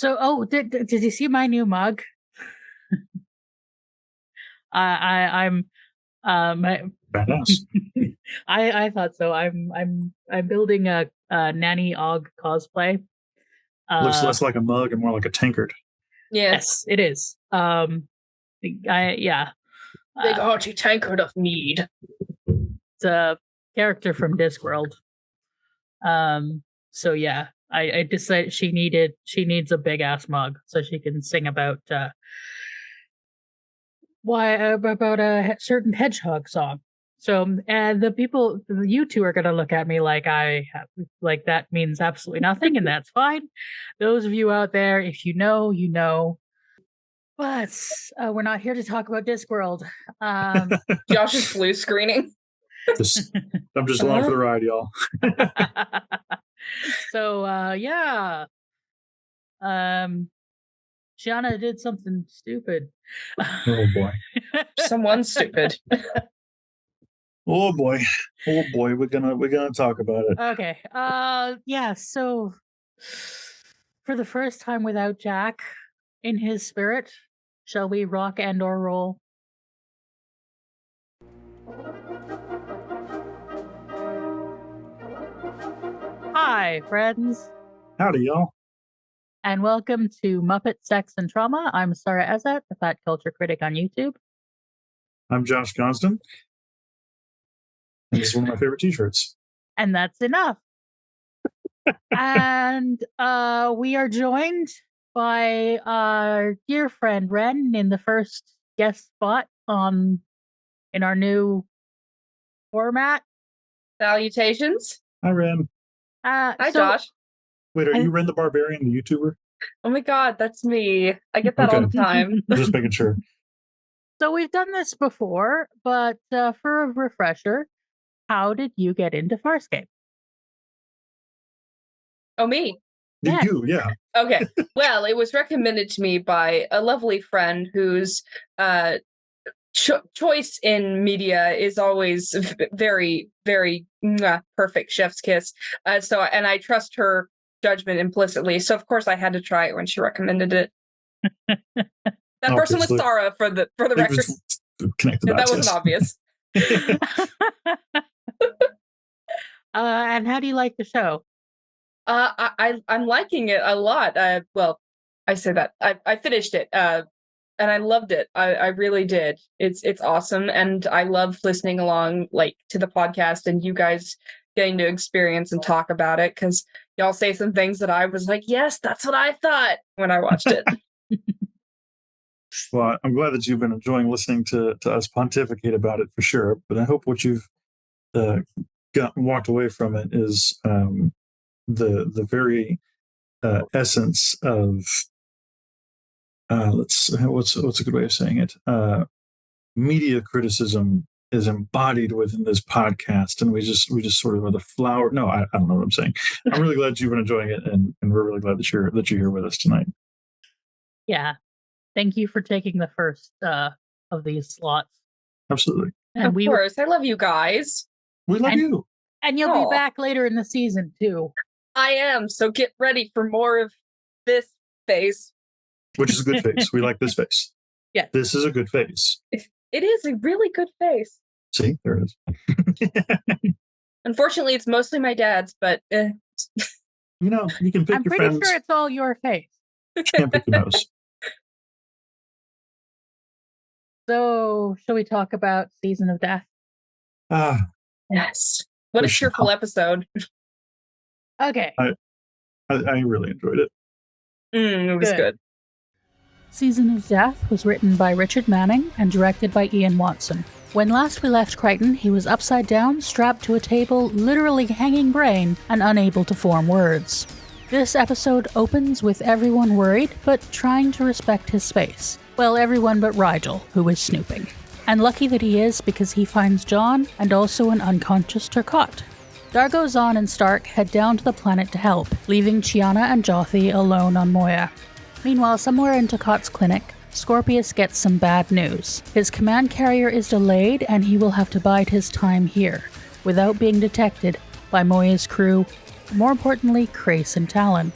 Did you see my new mug? I'm Badass. I thought so. I'm building a Nanny Og cosplay. Looks less like a mug and more like a tankard. Yes, it is. Big hearty tankard of mead. It's a character from Discworld. So yeah, I decided she needs a big ass mug so she can sing about about a certain hedgehog song. So, and you two are gonna look at me like that means absolutely nothing, and that's fine. Those of you out there, if you know, you know. But we're not here to talk about Discworld. Josh's blue screening. I'm just along for the ride, y'all. So, yeah. Gianna did something stupid. Oh boy. Someone stupid. Oh boy. We're gonna talk about it. Okay. Yeah. So, for the first time without Jack in his spirit, shall we rock and/or roll? Hi, friends. Howdy, y'all. And welcome to Muppet Sex and Trauma. I'm Sara Ezzat, the Fat Culture Critic on YouTube. I'm Josh Gosdin. And this is one of my favorite t-shirts. And that's enough. And we are joined by our dear friend Ren in the first guest spot in our new format. Salutations. Hi, Ren. Hi, Josh. Wait, are you Ren the Barbarian, the YouTuber? Oh my god, that's me. I get that all the time. Just making sure. So we've done this before, but for a refresher, how did you get into Farscape? Oh, me? Yes. You, yeah. Okay. Well, it was recommended to me by a lovely friend whose choice in media is always very, very perfect, chef's kiss. So I trust her judgment implicitly. So of course I had to try it when she recommended it. That person was Sara for the record. That wasn't obvious. And how do you like the show? I'm liking it a lot. Well, I say that I finished it, and I loved it. I really did. It's awesome, and I love listening along to the podcast and you guys getting to experience and talk about it because y'all say some things that I was like, yes, that's what I thought when I watched it. Well, I'm glad that you've been enjoying listening to us pontificate about it for sure. But I hope what you've walked away from it is the very essence of what's a good way of saying it? Media criticism is embodied within this podcast, and we just sort of are the flower. No, I don't know what I'm saying. I'm really glad you've been enjoying it, and we're really glad that you're here with us tonight. Yeah, thank you for taking the first of these slots. Absolutely, and of course, I love you guys. We love you, and you'll be back later in the season too. I am. So get ready for more of this phase. Which is a good face. We like this face. Yeah, this is a good face. It is a really good face. See, there it is. Unfortunately, it's mostly my dad's, but you can pick your friends. I'm pretty sure it's all your face. You can't pick your nose. So, shall we talk about Season of Death? Yes. What a cheerful episode. Okay. I really enjoyed it. It was good. Season of Death was written by Richard Manning and directed by Ian Watson. When last we left Crichton, he was upside down, strapped to a table, literally hanging brain, and unable to form words. This episode opens with everyone worried, but trying to respect his space. Well, everyone but Rigel, who is snooping. And lucky that he is, because he finds John and also an unconscious Turcotte. Dargo, Zahn, and Stark head down to the planet to help, leaving Chiana and Jothi alone on Moya. Meanwhile, somewhere in Turcotte's clinic, Scorpius gets some bad news. His command carrier is delayed, and he will have to bide his time here, without being detected by Moya's crew, more importantly, Crais and Talon.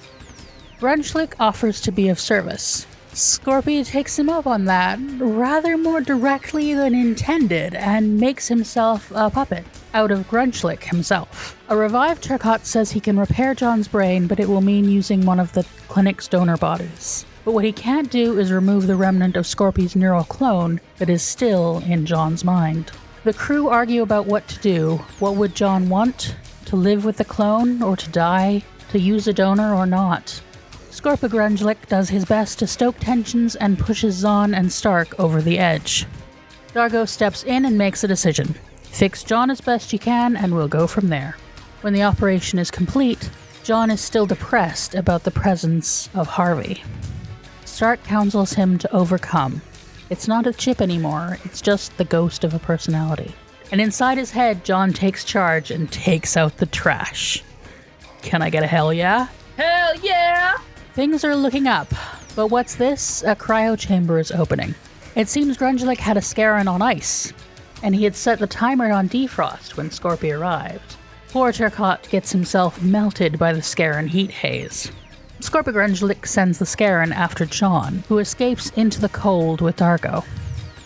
Grunchlick offers to be of service. Scorpio takes him up on that rather more directly than intended and makes himself a puppet out of Grunchlick himself. A revived Turcotte says he can repair John's brain, but it will mean using one of the clinic's donor bodies. But what he can't do is remove the remnant of Scorpio's neural clone that is still in John's mind. The crew argue about what to do. What would John want? To live with the clone or to die? To use a donor or not? Scorpio Grunchlick does his best to stoke tensions and pushes Zahn and Stark over the edge. Dargo steps in and makes a decision. Fix John as best you can and we'll go from there. When the operation is complete, John is still depressed about the presence of Harvey. Stark counsels him to overcome. It's not a chip anymore, it's just the ghost of a personality. And inside his head, John takes charge and takes out the trash. Can I get a hell yeah? Hell yeah! Things are looking up, but what's this? A cryo chamber is opening. It seems Grunchlick had a Scarron on ice, and he had set the timer on defrost when Scorpio arrived. Poor Turcotte gets himself melted by the Scarron heat haze. Scorpio Grunchlick sends the Scarron after John, who escapes into the cold with Dargo.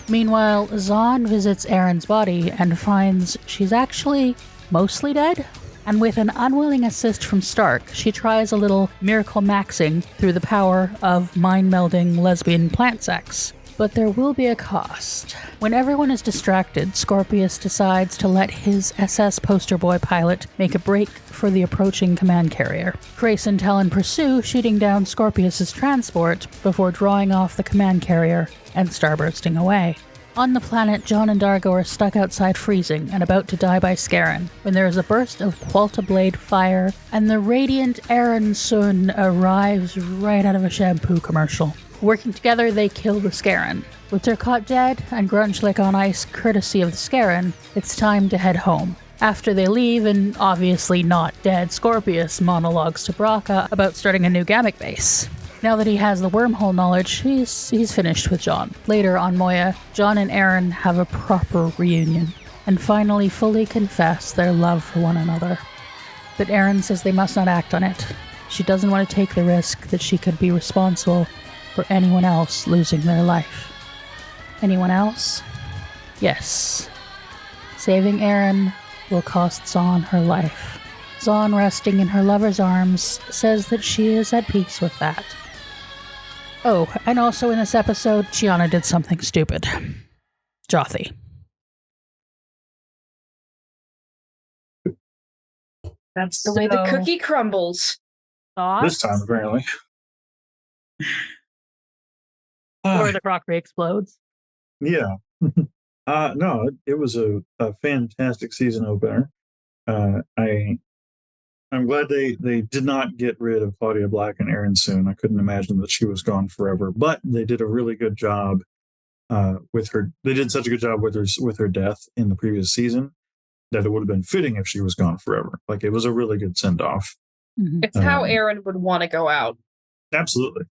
Meanwhile, Zahn visits Aeryn's body and finds she's actually mostly dead. And with an unwilling assist from Stark, she tries a little miracle maxing through the power of mind-melding lesbian plant sex. But there will be a cost. When everyone is distracted, Scorpius decides to let his SS poster boy pilot make a break for the approaching command carrier. Grace and Talon pursue, shooting down Scorpius's transport before drawing off the command carrier and starbursting away. On the planet, John and Dargo are stuck outside freezing and about to die by Scarron when there is a burst of Qualta Blade fire and the radiant Aeryn Sun arrives right out of a shampoo commercial. Working together, they kill the Scarron. With Turcotte dead and Grunchlick on ice courtesy of the Scarron, it's time to head home. After they leave, and obviously not dead, Scorpius monologues to Braca about starting a new Gamic base. Now that he has the wormhole knowledge, he's finished with John. Later on Moya, John and Aeryn have a proper reunion, and finally fully confess their love for one another. But Aeryn says they must not act on it. She doesn't want to take the risk that she could be responsible for anyone else losing their life. Anyone else? Yes. Saving Aeryn will cost Zahn her life. Zahn, resting in her lover's arms, says that she is at peace with that. Oh, and also in this episode, Chiana did something stupid. Jothi. That's the way the cookie crumbles. This time, apparently. Or the crockery explodes. Yeah. No, it was a fantastic season opener. I'm glad they did not get rid of Claudia Black and Aeryn Soon. I couldn't imagine that she was gone forever, but they did a really good job with her. They did such a good job with her death in the previous season that it would have been fitting if she was gone forever. Like, it was a really good send off. Mm-hmm. It's how Aeryn would want to go out. Absolutely.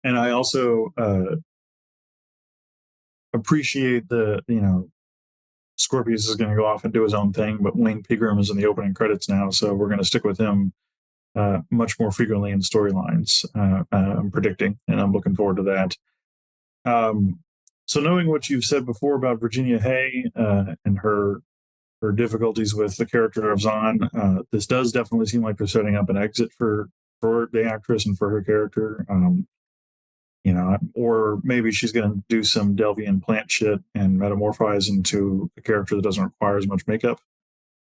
And I also appreciate Scorpius is going to go off and do his own thing, but Wayne Pegram is in the opening credits now, so we're going to stick with him much more frequently in storylines. I'm predicting, and I'm looking forward to that. So knowing what you've said before about Virginia Hay and her difficulties with the character of Zahn, this does definitely seem like they're setting up an exit for the actress and for her character. Or maybe she's going to do some Delvian plant shit and metamorphose into a character that doesn't require as much makeup.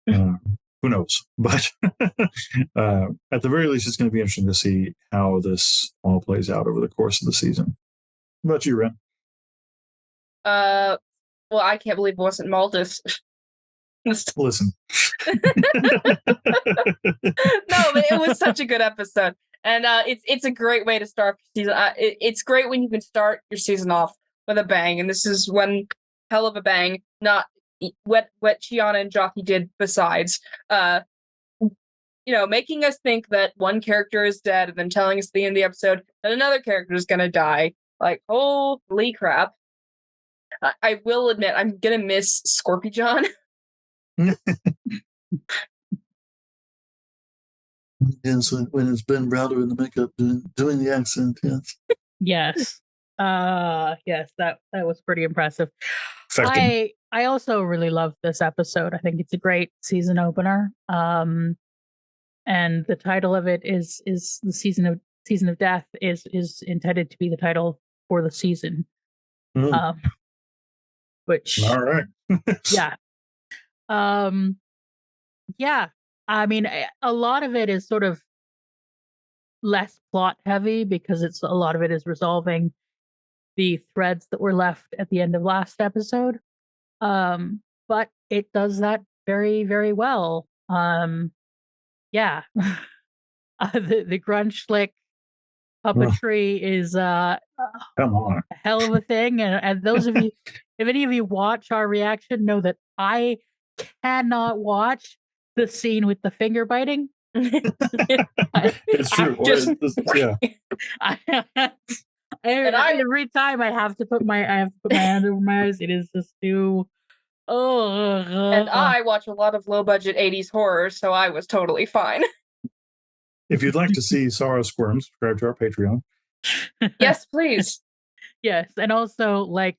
Who knows? But at the very least, it's going to be interesting to see how this all plays out over the course of the season. What about you, Ren? Well, I can't believe it wasn't Maldus. Listen. No, but it was such a good episode. And it's a great way to start season. It's great when you can start your season off with a bang, and this is one hell of a bang. Not what Chiana and Jothi did besides, making us think that one character is dead, and then telling us at the end of the episode that another character is going to die. Like, holy crap! I will admit, I'm gonna miss Scorpion. Yes, when it's Ben Browder in the makeup doing the accent, yes. Yes. Yes, that was pretty impressive. Effective. I also really love this episode. I think it's a great season opener. And the title of it is the season of death is intended to be the title for the season. Mm. Which All right. yeah. Yeah. I mean, a lot of it is sort of less plot heavy because a lot of it is resolving the threads that were left at the end of last episode. But it does that very, very well. Yeah. The grunge slick puppetry is Come on. a hell of a thing. And those of you, if any of you watch our reaction, know that I cannot watch the scene with the finger biting. It's true. Every time I have to put my hand over my eyes. It is just too. Oh. And I watch a lot of low budget 80s horror, so I was totally fine. If you'd like to see Sara squirm, subscribe to our Patreon. Yes, please. Yes, and also like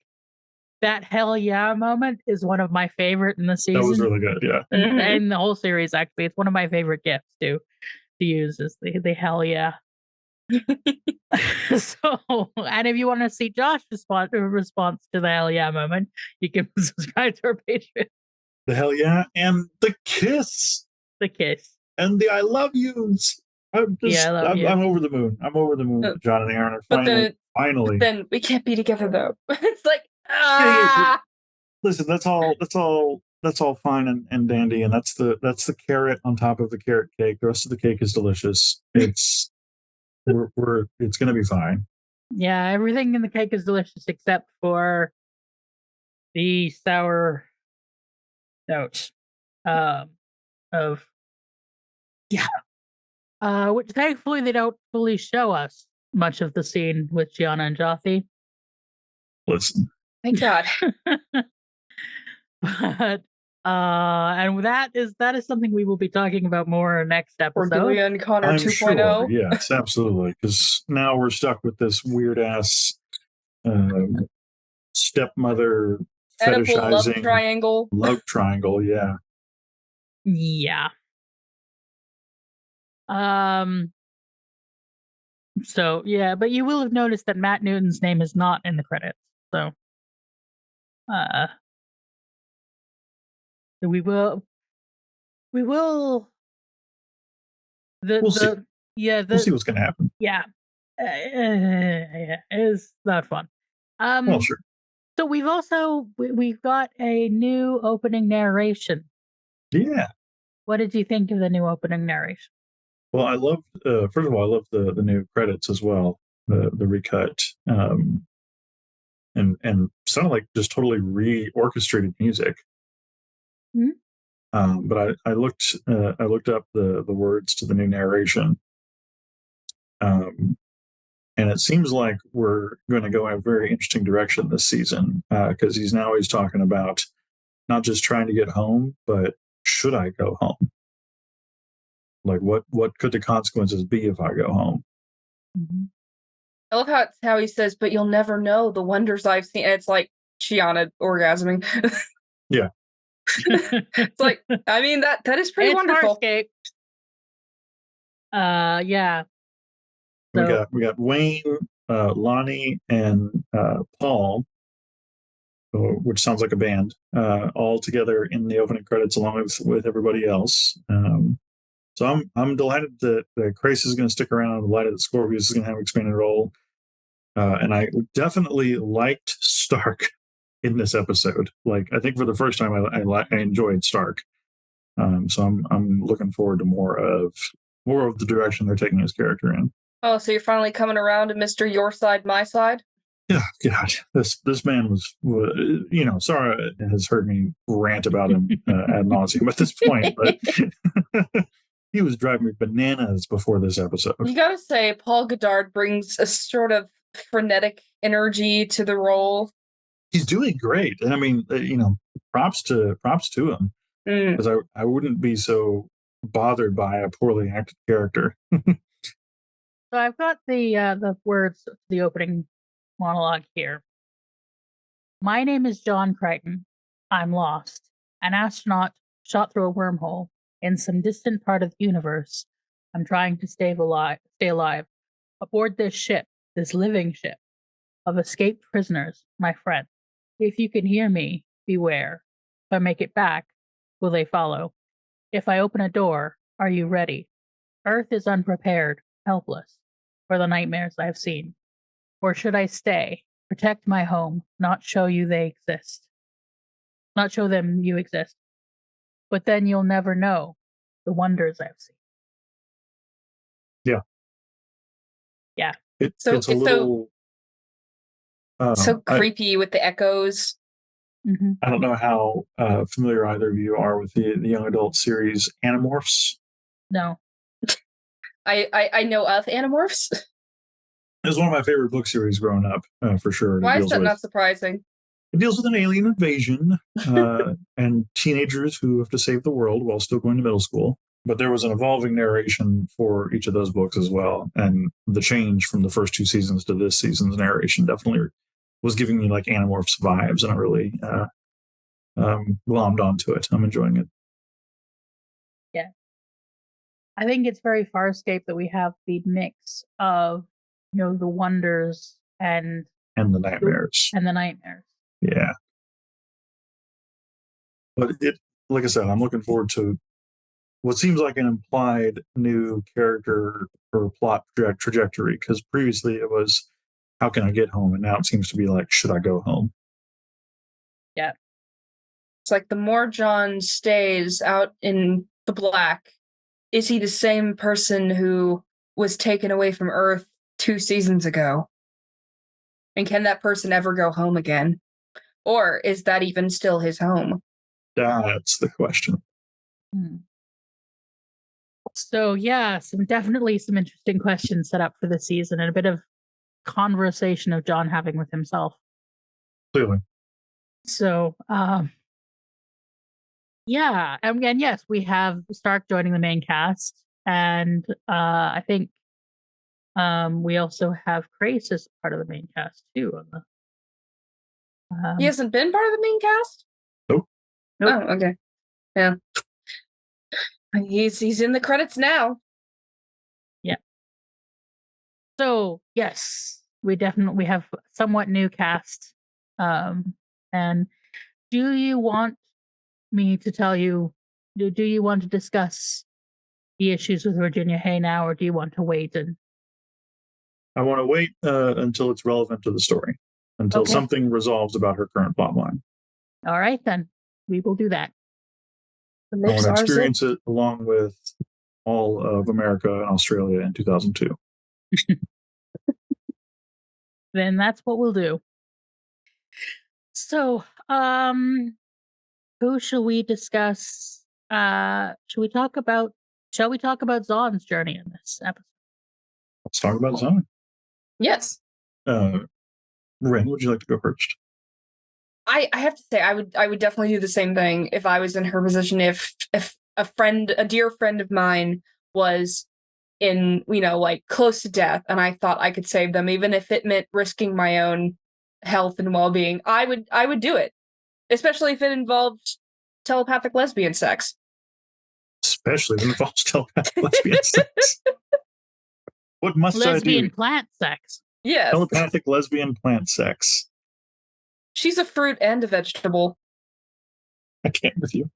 that hell yeah moment is one of my favorite in the season. That was really good, yeah. And the whole series, actually, it's one of my favorite gifts to use is the hell yeah. So, and if you want to see Josh's response to the hell yeah moment, you can subscribe to our Patreon. The hell yeah, and the kiss. The kiss. And the I love yous. I'm over the moon. I'm over the moon that John and Aeryn are finally. But then we can't be together though. It's like Listen, that's all fine and dandy, and that's the carrot on top of the carrot cake. The rest of the cake is delicious. It's it's gonna be fine. Yeah, everything in the cake is delicious except for the sour notes of which thankfully they don't fully show us much of the scene with Gianna and Jothi. Listen. Thank God. But and that is something we will be talking about more next episode. Or Dewey and Connor 2.0. Sure, yes, absolutely. Because now we're stuck with this weird ass stepmother fetishizing love triangle. Yeah. Yeah. So yeah, but you will have noticed that Matt Newton's name is not in the credits. So we will We'll see. We'll see what's gonna happen. Yeah. It's not fun. Well, sure. So we've got a new opening narration. Yeah. What did you think of the new opening narration? Well, I loved. First of all, I loved the new credits as well. The recut, and sounded like just totally reorchestrated music. Mm-hmm. But I looked up the words to the new narration, and it seems like we're going to go in a very interesting direction this season because he's talking about not just trying to get home, but should I go home? Like what could the consequences be if I go home? Mm-hmm. I love how he says, but you'll never know the wonders I've seen. And it's like Shiana orgasming. Yeah. It's like, I mean, that is pretty wonderful. Farscape. Yeah. So, we got Wayne, Lonnie, and Paul, which sounds like a band, all together in the opening credits along with everybody else. So I'm delighted that Crace is going to stick around. I'm delighted that Scorpius is going to have an expanded role. And I definitely liked Stark in this episode. Like, I think for the first time I enjoyed Stark. So I'm looking forward to more of the direction they're taking his character in. Oh, so you're finally coming around to Mr. Your Side, My Side? Yeah, God, this man was Sara has heard me rant about him ad nauseum at this point, but he was driving me bananas before this episode. You gotta say, Paul Goddard brings a sort of frenetic energy to the role. He's doing great, and I mean, props to him, because I wouldn't be so bothered by a poorly acted character. So I've got the words to the opening monologue here. My name is John Crichton. I'm lost. An astronaut shot through a wormhole in some distant part of the universe. I'm trying to stay alive. Aboard this ship, this living ship, of escaped prisoners, my friend. If you can hear me, beware. If I make it back, will they follow? If I open a door, are you ready? Earth is unprepared, helpless, for the nightmares I've seen. Or should I stay, protect my home, not show you they exist? Not show them you exist. But then you'll never know the wonders I've seen. Yeah. Yeah. It's a little... so creepy with the echoes. Mm-hmm. I don't know how familiar either of you are with the young adult series Animorphs. No. I know of Animorphs. It was one of my favorite book series growing up, for sure. Why is that not surprising? It deals with an alien invasion and teenagers who have to save the world while still going to middle school. But there was an evolving narration for each of those books as well. And the change from the first two seasons to this season's narration definitely was giving me like Animorphs vibes, and I really glommed onto it. I'm enjoying it. Yeah. I think it's very Farscape that we have the mix of, the wonders and the nightmares. Yeah. But like I said, I'm looking forward to what seems like an implied new character or plot trajectory, because previously it was, how can I get home? And now it seems to be like, should I go home? Yeah. It's like the more John stays out in the black, is he the same person who was taken away from Earth 2 seasons ago? And can that person ever go home again? Or is that even still his home? That's the question. So yeah, definitely some interesting questions set up for the season, and a bit of conversation of John having with himself. Clearly. So yeah, and again, yes, we have Stark joining the main cast, and I think we also have Grace as part of the main cast too. He hasn't been part of the main cast? Nope. Oh, okay. Yeah. He's in the credits now. Yeah. So yes, we have somewhat new cast. And do you want me to tell you? Do you want to discuss the issues with Virginia Hay now, or do you want to wait? I want to wait until it's relevant to the story, until something resolves about her current plotline. All right, then we will do that. I want to experience it along with all of America and Australia in 2002. Then that's what we'll do. So, who shall we discuss? Shall we talk about Zahn's journey in this episode? Let's talk about Zahn. Yes. Ren, would you like to go first? I have to say, I would definitely do the same thing if I was in her position. If a dear friend of mine was in, like close to death, and I thought I could save them, even if it meant risking my own health and well-being, I would do it, especially if it involved telepathic lesbian sex. Especially if it involves telepathic lesbian sex. What must I do? Lesbian plant sex. Yes. Telepathic lesbian plant sex. She's a fruit and a vegetable. I can't with you.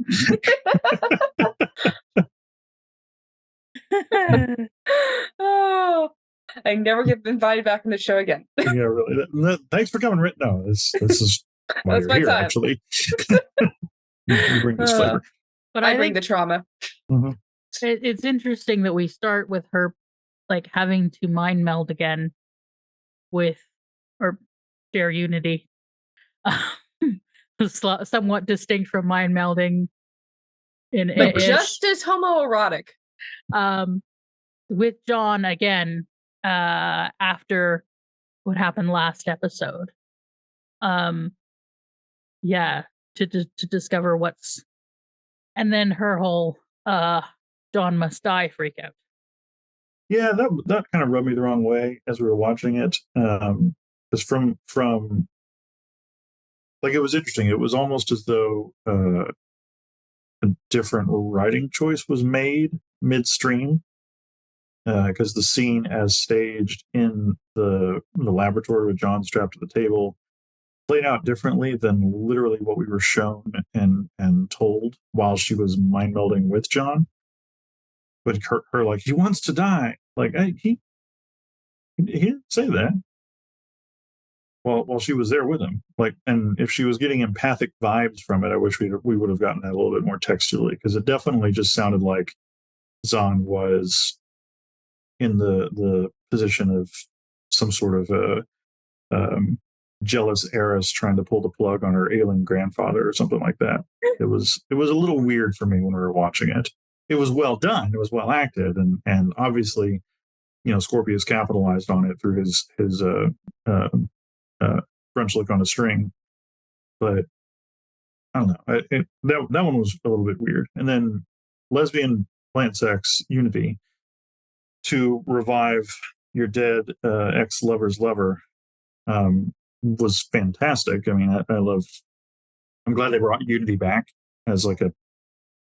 Oh, I never get invited back on the show again. Yeah, really. Thanks for coming, Rit. No, this is why That's you're my here, time. actually. You bring this flavor. But I bring the trauma. Mm-hmm. It's interesting that we start with her like having to mind meld again with or share unity. Somewhat distinct from mind melding but just as homoerotic. With John again after what happened last episode. Yeah, to discover what's, and then her whole John must die freak out. Yeah, that kind of rubbed me the wrong way as we were watching it. Because from like, it was interesting. It was almost as though a different writing choice was made midstream. Because the scene as staged in the laboratory with John strapped to the table played out differently than literally what we were shown and told while she was mind melding with John. But her like, he wants to die. Like, he didn't say that while she was there with him. Like, and if she was getting empathic vibes from it, I wish we would have gotten that a little bit more textually, because it definitely just sounded like Zahn was in the position of some sort of a jealous heiress trying to pull the plug on her ailing grandfather or something like that. It was a little weird for me when we were watching it. It was well done. It was well acted, and obviously, Scorpius capitalized on it through his French lick on a string. But I don't know. That one was a little bit weird. And then lesbian plant sex unity to revive your dead ex-lover's lover was fantastic. I mean, I'm glad they brought unity back as like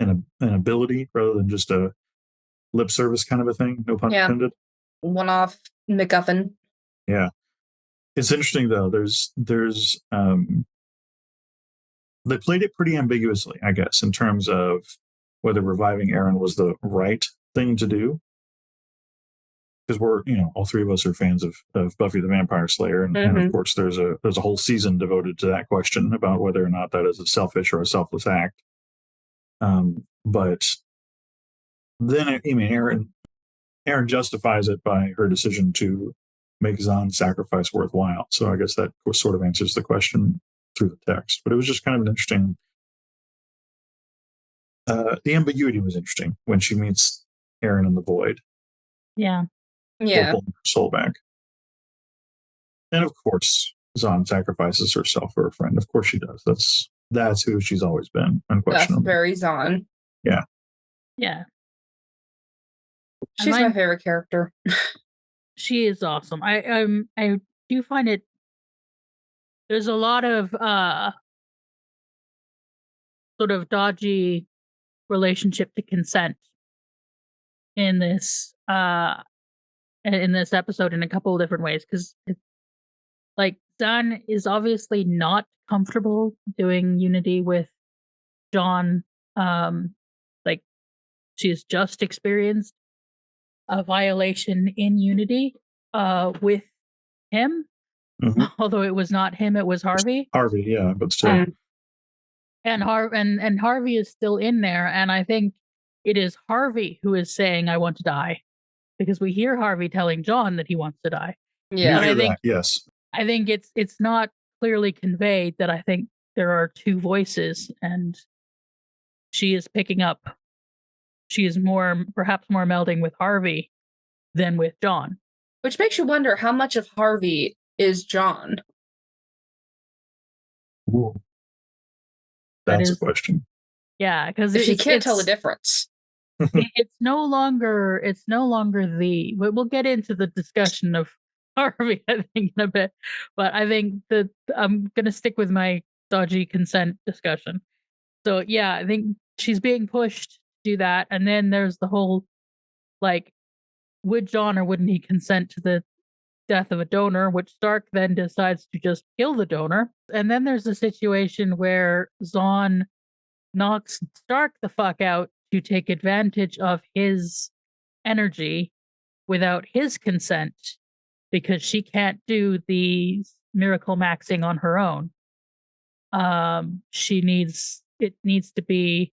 an ability rather than just a lip service kind of a thing. No pun intended. One-off MacGuffin. Yeah. It's interesting though. There's they played it pretty ambiguously, I guess, in terms of whether reviving Aeryn was the right thing to do. Because we're, all three of us are fans of Buffy the Vampire Slayer, and of course there's a whole season devoted to that question about whether or not that is a selfish or a selfless act. But then, I mean, Aeryn justifies it by her decision to make Zahn's sacrifice worthwhile. So I guess that sort of answers the question through the text. But it was just kind of an interesting. The ambiguity was interesting when she meets Aeryn in the void. Yeah. Yeah. Pulling her soul back. And of course, Zahn sacrifices herself for a friend. Of course she does. That's who she's always been, unquestionably. That's very Zahn. Yeah. Yeah. She's my favorite character. She is awesome. I do find it. There's a lot of sort of dodgy relationship to consent in this episode in a couple of different ways, because like Zahn is obviously not comfortable doing unity with John. Like, she's just experienced a violation in unity with him. Although it was not him, it was Harvey. Harvey, yeah, but still. And Harvey is still in there, and I think it is Harvey who is saying, "I want to die," because we hear Harvey telling John that he wants to die. Yeah, I think yes. I think it's not clearly conveyed that I think there are two voices, and she is picking up. She is perhaps more melding with Harvey than with John. Which makes you wonder how much of Harvey is John. Ooh. That's a question. Yeah, because she can't tell the difference. It's no longer the. We'll get into the discussion of Harvey, I think, in a bit, but I think that I'm gonna stick with my dodgy consent discussion. So yeah, I think she's being pushed to do that, and then there's the whole, like, would John or wouldn't he consent to the death of a donor, which Stark then decides to just kill the donor. And then there's a situation where Zahn knocks Stark the fuck out to take advantage of his energy without his consent, because she can't do the miracle maxing on her own. It needs to be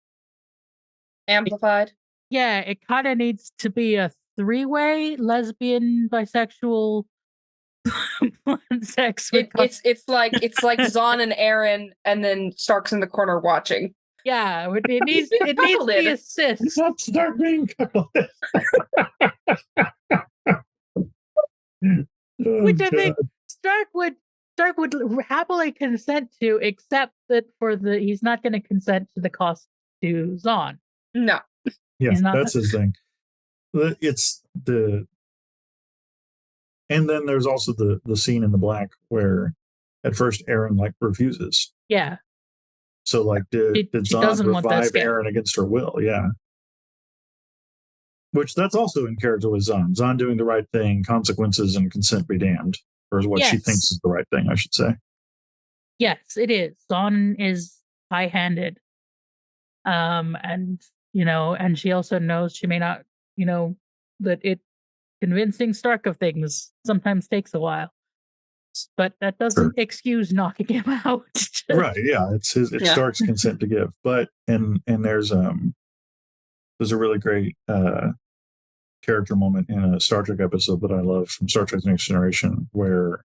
amplified. It kind of needs to be a three-way lesbian, bisexual sex. It's like Zahn and Aeryn, and then Stark's in the corner watching. Yeah, it needs the assist. Not Stark being cuckolded. Which I think Stark would happily consent to, except that he's not going to consent to the cost to Zahn. No. Yeah, He's not that's his thing. It's the, and then there's also the scene in the black where at first Aeryn like refuses. Yeah. So like did She Zahn doesn't want this revive guy. Aeryn against her will? Yeah. Which that's also in character with Zahn. Zahn doing the right thing, consequences and consent be damned, or is what she thinks is the right thing, I should say. Yes, it is. Zahn is high-handed. And and she also knows she may not, that convincing Stark of things sometimes takes a while. But that doesn't excuse knocking him out. Right, yeah. It's Stark's consent to give. But and there's a really great character moment in a Star Trek episode that I love from Star Trek Next Generation, where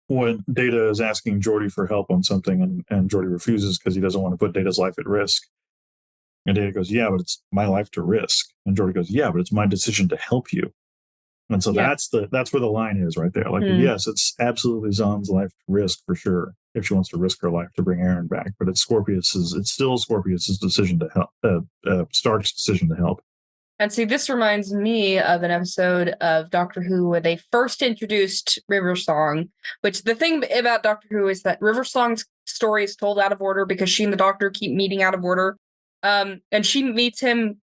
when Data is asking Geordi for help on something and Geordi refuses because he doesn't want to put Data's life at risk. And Data goes, yeah, but it's my life to risk. And Geordi goes, yeah, but it's my decision to help you. And so that's where the line is right there. Like, yes, it's absolutely Zahn's life to risk for sure if she wants to risk her life to bring Aeryn back. But it's still Scorpius's decision to help, Stark's decision to help. And see, this reminds me of an episode of Doctor Who where they first introduced River Song, which the thing about Doctor Who is that River Song's story is told out of order because she and the Doctor keep meeting out of order. And she meets him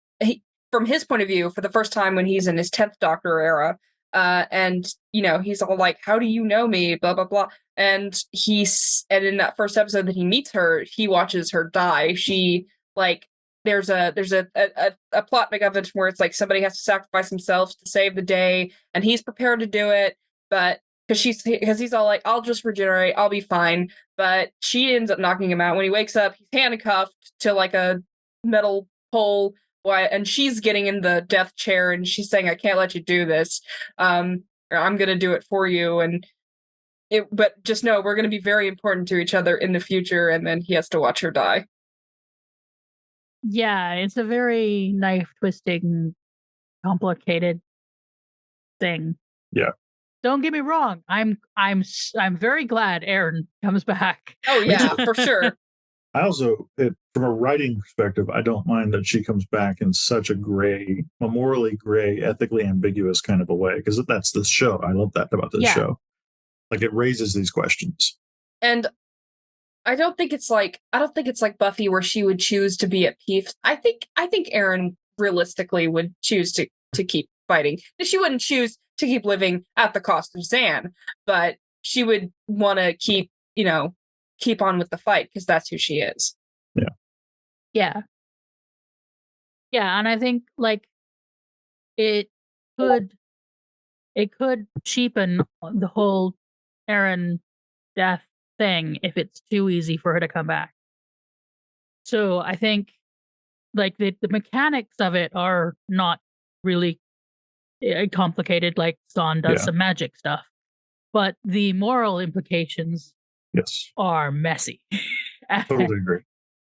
from his point of view for the first time when he's in his 10th Doctor era. And, he's all like, how do you know me? Blah, blah, blah. And in that first episode that he meets her, he watches her die. She, like, there's a plot MacGuffin where it's like somebody has to sacrifice themselves to save the day, and he's prepared to do it, but because he's all like, I'll just regenerate, I'll be fine. But she ends up knocking him out. When he wakes up, he's handcuffed to like a metal pole, and she's getting in the death chair, and she's saying, I can't let you do this. I'm gonna do it for you. But just know we're gonna be very important to each other in the future. And then he has to watch her die. Yeah, it's a very knife-twisting, complicated thing. Yeah. Don't get me wrong. I'm very glad Aeryn comes back. Oh yeah, for sure. I also, from a writing perspective, I don't mind that she comes back in such a morally gray, ethically ambiguous kind of a way, because that's this show. I love that about this show. Like, it raises these questions. And I don't think it's like Buffy where she would choose to be at peace. I think Aeryn realistically would choose to keep fighting. She wouldn't choose to keep living at the cost of Zan, but she would want to keep on with the fight because that's who she is. Yeah. Yeah. Yeah, and I think like it could cheapen the whole Aeryn death thing if it's too easy for her to come back. So I think like the mechanics of it are not really complicated, like Zahn does some magic stuff, but the moral implications are messy. Totally agree.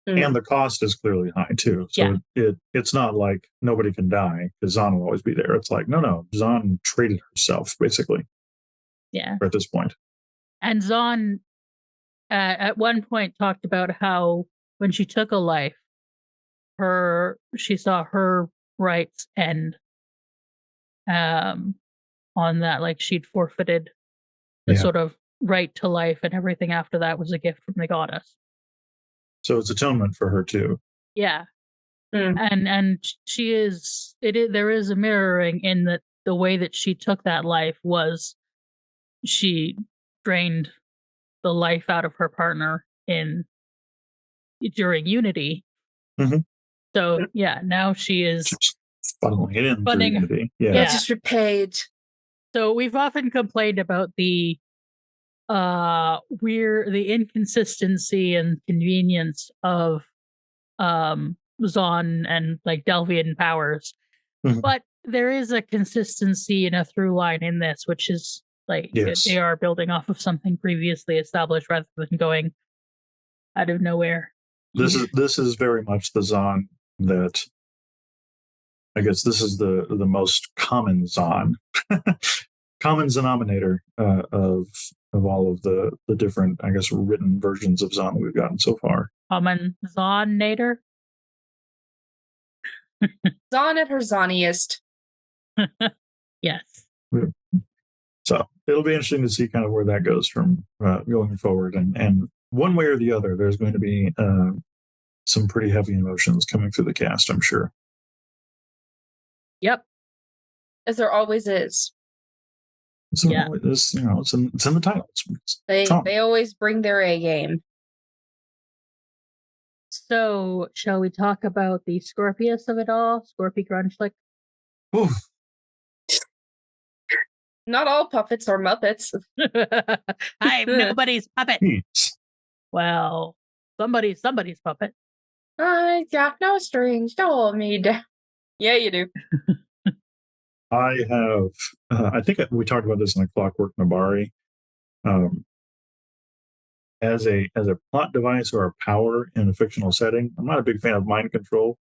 And the cost is clearly high too. So it's not like nobody can die because Zahn will always be there. It's like, no, Zahn traded herself basically. Yeah. At this point. And Zahn at one point talked about how when she took a life, she saw her rights end on that, like she'd forfeited the sort of right to life, and everything after that was a gift from the goddess. So it's atonement for her too. Yeah. And she is there is a mirroring in that the way that she took that life was she drained the life out of her partner during Unity. So now she is just funneling it in through Unity. Yeah, just repaid. So we've often complained about the inconsistency and convenience of Zahn and like Delvian powers, but there is a consistency and a through line in this, which is like they are building off of something previously established rather than going out of nowhere. This is very much the Zahn that I guess this is the most common Zahn, common denominator of all of the different, I guess, written versions of Zahn that we've gotten so far. Common Zahn-nator? Zon at her zoniest. Yes. So it'll be interesting to see kind of where that goes from going forward. And one way or the other, there's going to be some pretty heavy emotions coming through the cast, I'm sure. Yep. As there always is. So Yeah. it's in the title. They always bring their A game. So, shall we talk about the Scorpius of it all? Scorpy Grunchlick? Oof. Not all puppets are Muppets. I'm nobody's puppet. Jeez. Well, somebody's puppet. I got no strings to hold me down. Yeah, you do. I have, I think we talked about this in A Clockwork Nabari. As a plot device or a power in a fictional setting, I'm not a big fan of mind control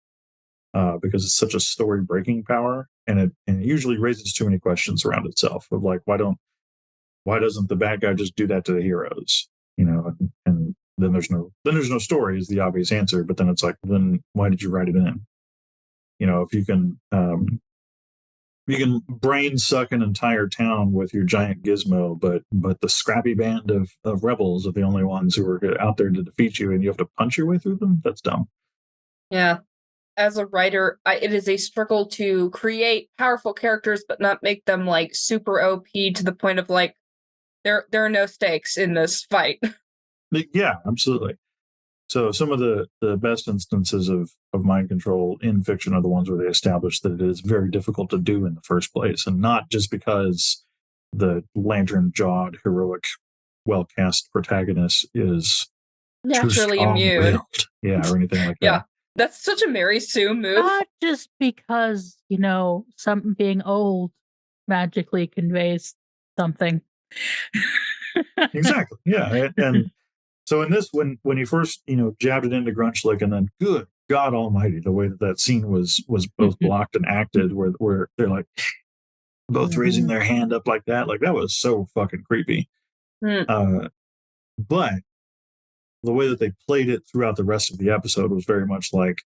because it's such a story breaking power, and it usually raises too many questions around itself of like why doesn't the bad guy just do that to the heroes, and then there's no story is the obvious answer, but then it's like, then why did you write it in? If you can brain suck an entire town with your giant gizmo, but the scrappy band of rebels are the only ones who are out there to defeat you, and you have to punch your way through them. That's dumb. Yeah. As a writer, it is a struggle to create powerful characters, but not make them like super OP to the point of like there are no stakes in this fight. Yeah, absolutely. So some of the best instances of mind control in fiction are the ones where they establish that it is very difficult to do in the first place, and not just because the lantern-jawed, heroic, well-cast protagonist is Naturally immune. Yeah, or anything like that. Yeah, that's such a Mary Sue move. Not just because, something being old magically conveys something. Exactly. Yeah, and so in this, when he first jabbed it into Grunchlick, and then good God Almighty, the way that scene was both blocked and acted, where they're like both raising their hand up like that was so fucking creepy. But the way that they played it throughout the rest of the episode was very much like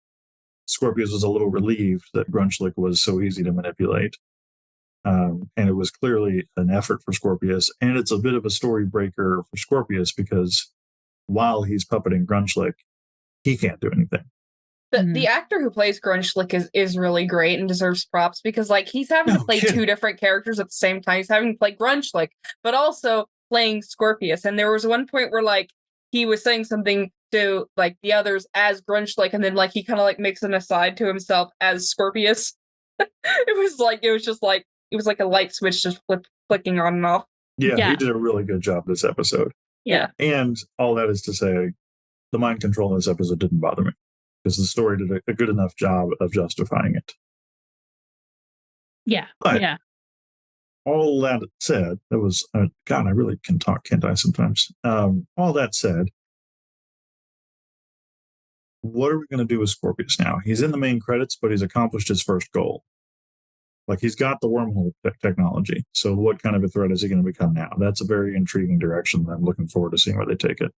Scorpius was a little relieved that Grunchlick was so easy to manipulate. And it was clearly an effort for Scorpius, and it's a bit of a story breaker for Scorpius because while he's puppeting Grunchlick, he can't do anything. The actor who plays Grunchlick is really great and deserves props because like he's having to play two different characters at the same time. He's having to play Grunchlick, but also playing Scorpius. And there was one point where like he was saying something to like the others as Grunchlick, and then like he kind of like makes an aside to himself as Scorpius. It was like a light switch just flicking on and off. Yeah, he did a really good job this episode. Yeah. And all that is to say, the mind control in this episode didn't bother me because the story did a good enough job of justifying it. Yeah. But yeah. All that said, it was God. I really can talk, can't I? Sometimes. All that said, what are we going to do with Scorpius now? He's in the main credits, but he's accomplished his first goal. Like he's got the wormhole technology. So what kind of a threat is he going to become now? That's a very intriguing direction. I'm looking forward to seeing where they take it.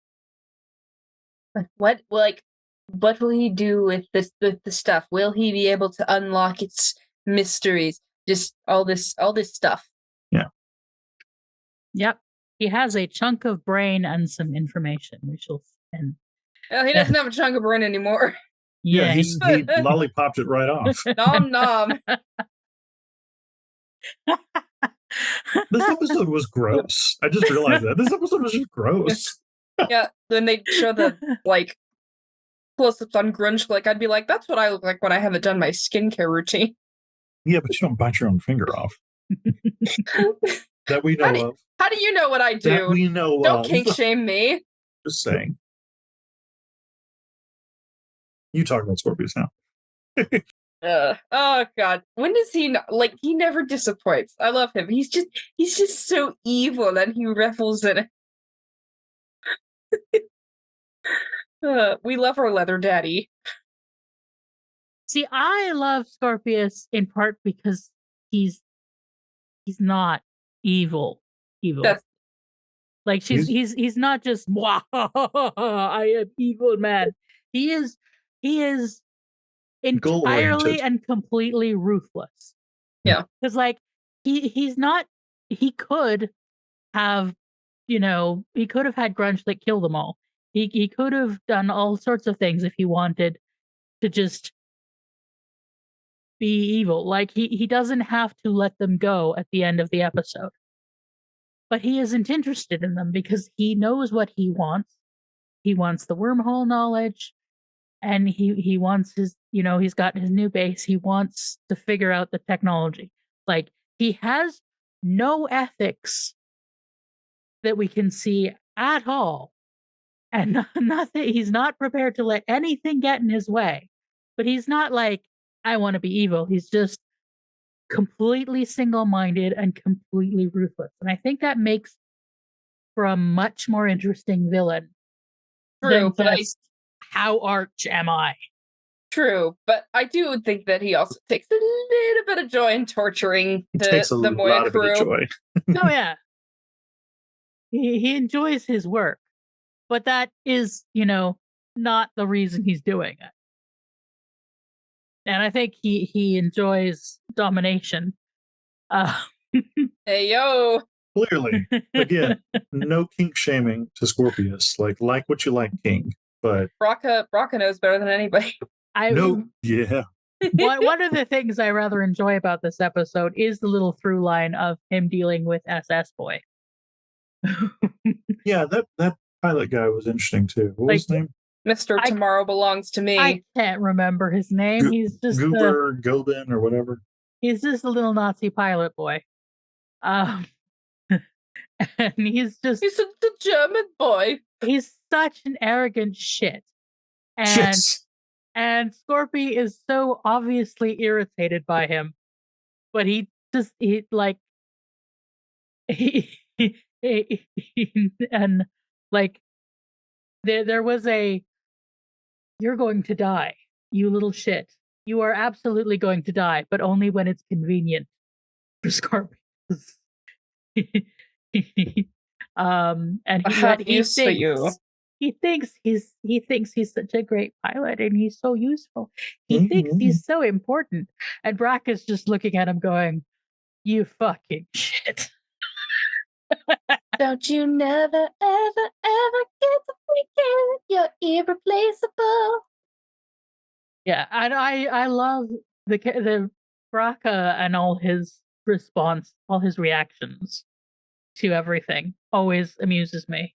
What will he do with the stuff? Will he be able to unlock its mysteries? Just all this stuff. Yeah. Yep. He has a chunk of brain and some information. We shall spend. Well, he doesn't have a chunk of brain anymore. Yeah, he lollipopped it right off. Nom nom. This episode was gross. I just realized that. This episode was just gross. Yeah, then they show the like close-ups on Grunchlick. I'd be like, that's what I look like when I haven't done my skincare routine. Yeah, but you don't bite your own finger off. That we know of. How do you know what I do? That we know Don't of. kink shame me. Just saying. You talk about Scorpius now. Oh god, when does he he never disappoints. I love him. He's just so evil and he revels in it. We love our leather daddy. See, I love Scorpius in part because he's not evil. That's like he's not just I am evil man. He is entirely and completely ruthless. Yeah. Because like he could have, he could have had Grunge that kill them all. He could have done all sorts of things if he wanted to just be evil. Like he doesn't have to let them go at the end of the episode. But he isn't interested in them because he knows what he wants. He wants the wormhole knowledge, and he wants his, he's got his new base. He wants to figure out the technology. Like, he has no ethics that we can see at all. And nothing, he's not prepared to let anything get in his way. But he's not like, I want to be evil. He's just completely single-minded and completely ruthless. And I think that makes for a much more interesting villain. True, than just, how arch am I? True, but I do think that he also takes a little bit of joy in torturing the Moya crew. Joy. Oh yeah, he enjoys his work, but that is, not the reason he's doing it. And I think he enjoys domination. Hey yo! Clearly, again, no kink shaming to Scorpius. Like what you like, King. But Braca knows better than anybody. Yeah. One of the things I rather enjoy about this episode is the little through line of him dealing with SS Boy. Yeah, that pilot guy was interesting too. What was his name? Mr. Tomorrow Belongs to Me. I can't remember his name. He's just Goober, Gobin, or whatever. He's just a little Nazi pilot boy. And he's the German boy. He's such an arrogant shit. And Scorpy is so obviously irritated by him. But and like there was a, you're going to die, you little shit. You are absolutely going to die, but only when it's convenient for Scorpius. And he thinks he's such a great pilot and he's so useful. He thinks he's so important. And Brack is just looking at him going, you fucking shit. Don't you never, ever, ever get to thinking you're irreplaceable. Yeah, and I love the Braca and all his response, all his reactions to everything. Always amuses me.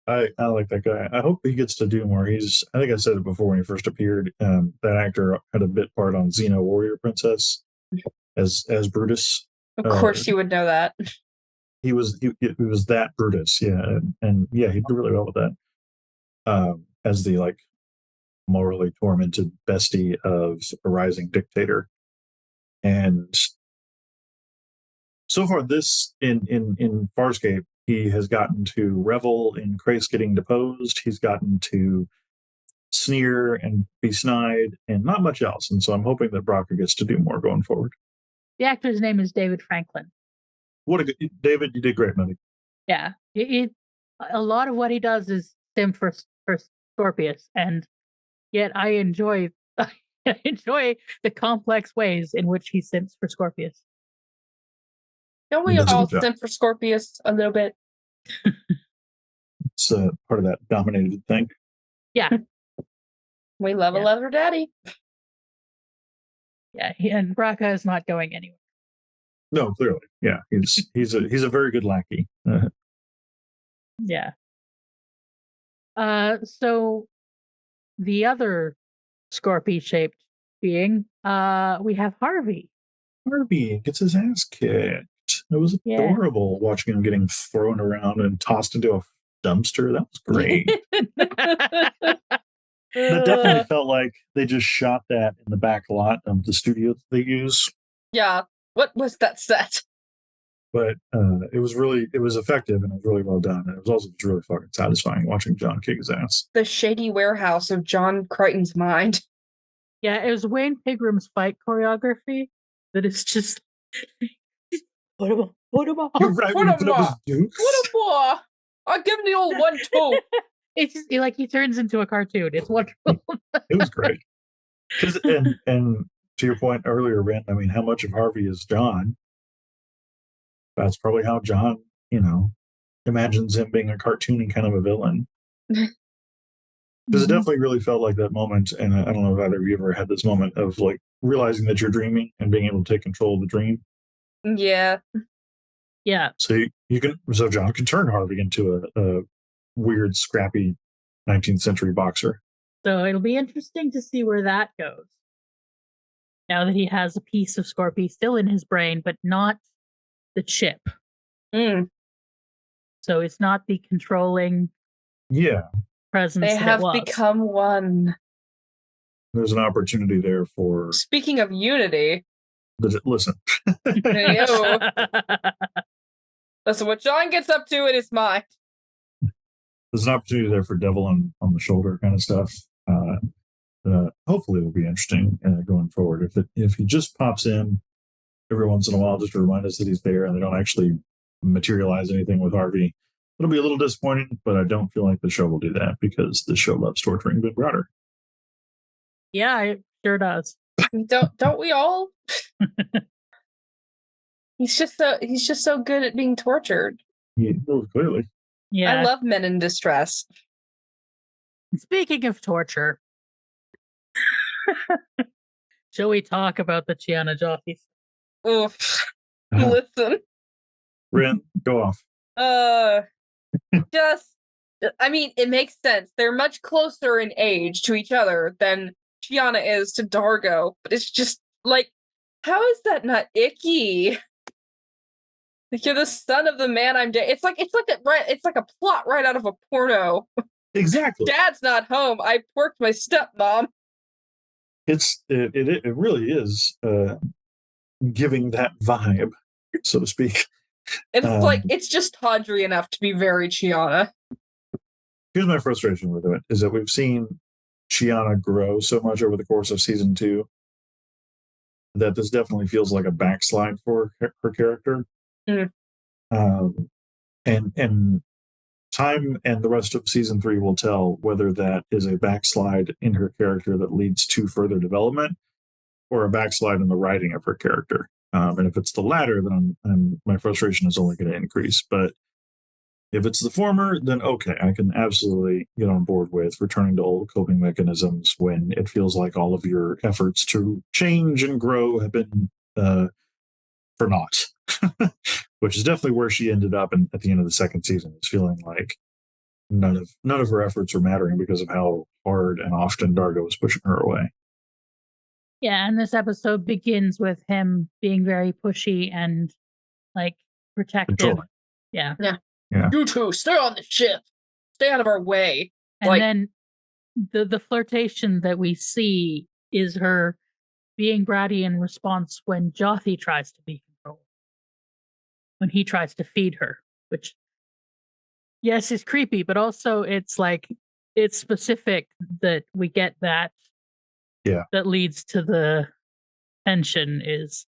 I like that guy. I hope he gets to do more. I think I said it before when he first appeared. That actor had a bit part on Xena Warrior Princess as Brutus. Of course, you would know that. He was that Brutus, yeah, and yeah, he did really well with that. As the morally tormented bestie of a rising dictator, and so far this in Farscape, he has gotten to revel in Crais getting deposed. He's gotten to sneer and be snide, and not much else. And so I'm hoping that Braca gets to do more going forward. The actor's name is David Franklin. David, you did great, buddy. Yeah, a lot of what he does is sim for Scorpius, and yet I enjoy the complex ways in which he sims for Scorpius. Don't we all sim for Scorpius a little bit? It's part of that dominated thing. Yeah. We love a leather daddy. Yeah, and Braca is not going anywhere. No, clearly. Yeah, he's a very good lackey. Yeah. So the other Scorpy-shaped being, we have Harvey. Harvey gets his ass kicked. It was adorable watching him getting thrown around and tossed into a dumpster. That was great. That definitely felt like they just shot that in the back lot of the studio that they use. Yeah. What was that set? But it was effective and it was really well done. And it was also really fucking satisfying watching John kick his ass. The shady warehouse of John Crichton's mind. Yeah, it was Wayne Pigram's fight choreography that is just put him on. You're right, put him Put him on. I'll give him the old 1-2. It's just he turns into a cartoon. It's wonderful. It was great. And to your point earlier, Ren, I mean, how much of Harvey is John? That's probably how John, imagines him being a cartoony kind of a villain. Because it definitely really felt like that moment, and I don't know if either of you ever had this moment of like realizing that you're dreaming and being able to take control of the dream. Yeah. Yeah. So so John can turn Harvey into a weird, scrappy 19th century boxer. So it'll be interesting to see where that goes. Now that he has a piece of Scorpy still in his brain, but not the chip. So it's not the controlling presence They that have it was. become one. There's an opportunity there for... Speaking of unity. Listen. Listen, what John gets up to in his mind. There's an opportunity there for devil on the shoulder kind of stuff. Hopefully it'll be interesting going forward. If he just pops in every once in a while just to remind us that he's there and they don't actually materialize anything with Harvey, it'll be a little disappointing, but I don't feel like the show will do that because the show loves torturing Big Brother. Yeah, it sure does. Don't we all? He's just so good at being tortured. Yeah, well, clearly. Yeah. I love men in distress. Speaking of torture, shall we talk about the Chiana Joffe? Oof. Listen. Ren, go off. It makes sense. They're much closer in age to each other than Chiana is to Dargo, but it's just like, how is that not icky? Like, you're the son of the man I'm dating. It's like a plot right out of a porno. Exactly. Dad's not home. I worked my stepmom. It really is giving that vibe, so to speak. It's it's just tawdry enough to be very Chiana. Here's my frustration with it, is that we've seen Chiana grow so much over the course of season 2 that this definitely feels like a backslide for her character. And time and the rest of season 3 will tell whether that is a backslide in her character that leads to further development or a backslide in the writing of her character. And if it's the latter, then my frustration is only going to increase. But if it's the former, then okay, I can absolutely get on board with returning to old coping mechanisms when it feels like all of your efforts to change and grow have been for naught. Which is definitely where she ended up at the end of the second season. It's feeling like none of her efforts were mattering because of how hard and often Dargo was pushing her away. Yeah, and this episode begins with him being very pushy and like protective. Controlling. Yeah. You two, stay on the ship. Stay out of our way. And then the flirtation that we see is her being bratty in response when Joffe tries to be controlled. When he tries to feed her, which, yes, is creepy, but also it's specific that we get that. Yeah. That leads to the tension is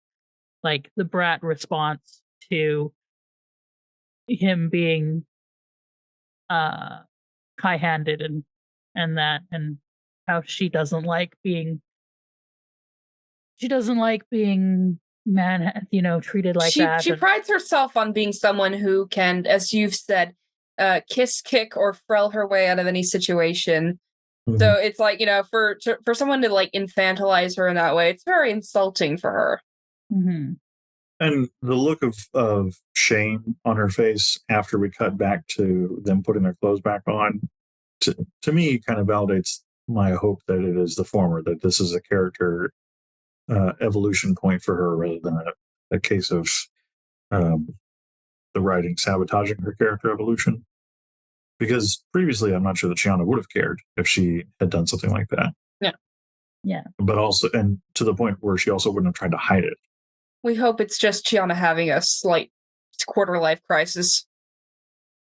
like the brat response to him being high-handed and how she doesn't like being treated like that. She prides herself on being someone who can, as you've said, kiss, kick, or frell her way out of any situation. Mm-hmm. So it's like, for someone to like infantilize her in that way, it's very insulting for her. Mm-hmm. And the look of shame on her face after we cut back to them putting their clothes back on, to me, kind of validates my hope that it is the former, that this is a character evolution point for her rather than a case of the writing sabotaging her character evolution. Because previously, I'm not sure that Chiana would have cared if she had done something like that. Yeah. But also, and to the point where she also wouldn't have tried to hide it. We hope it's just Chiana having a slight quarter-life crisis.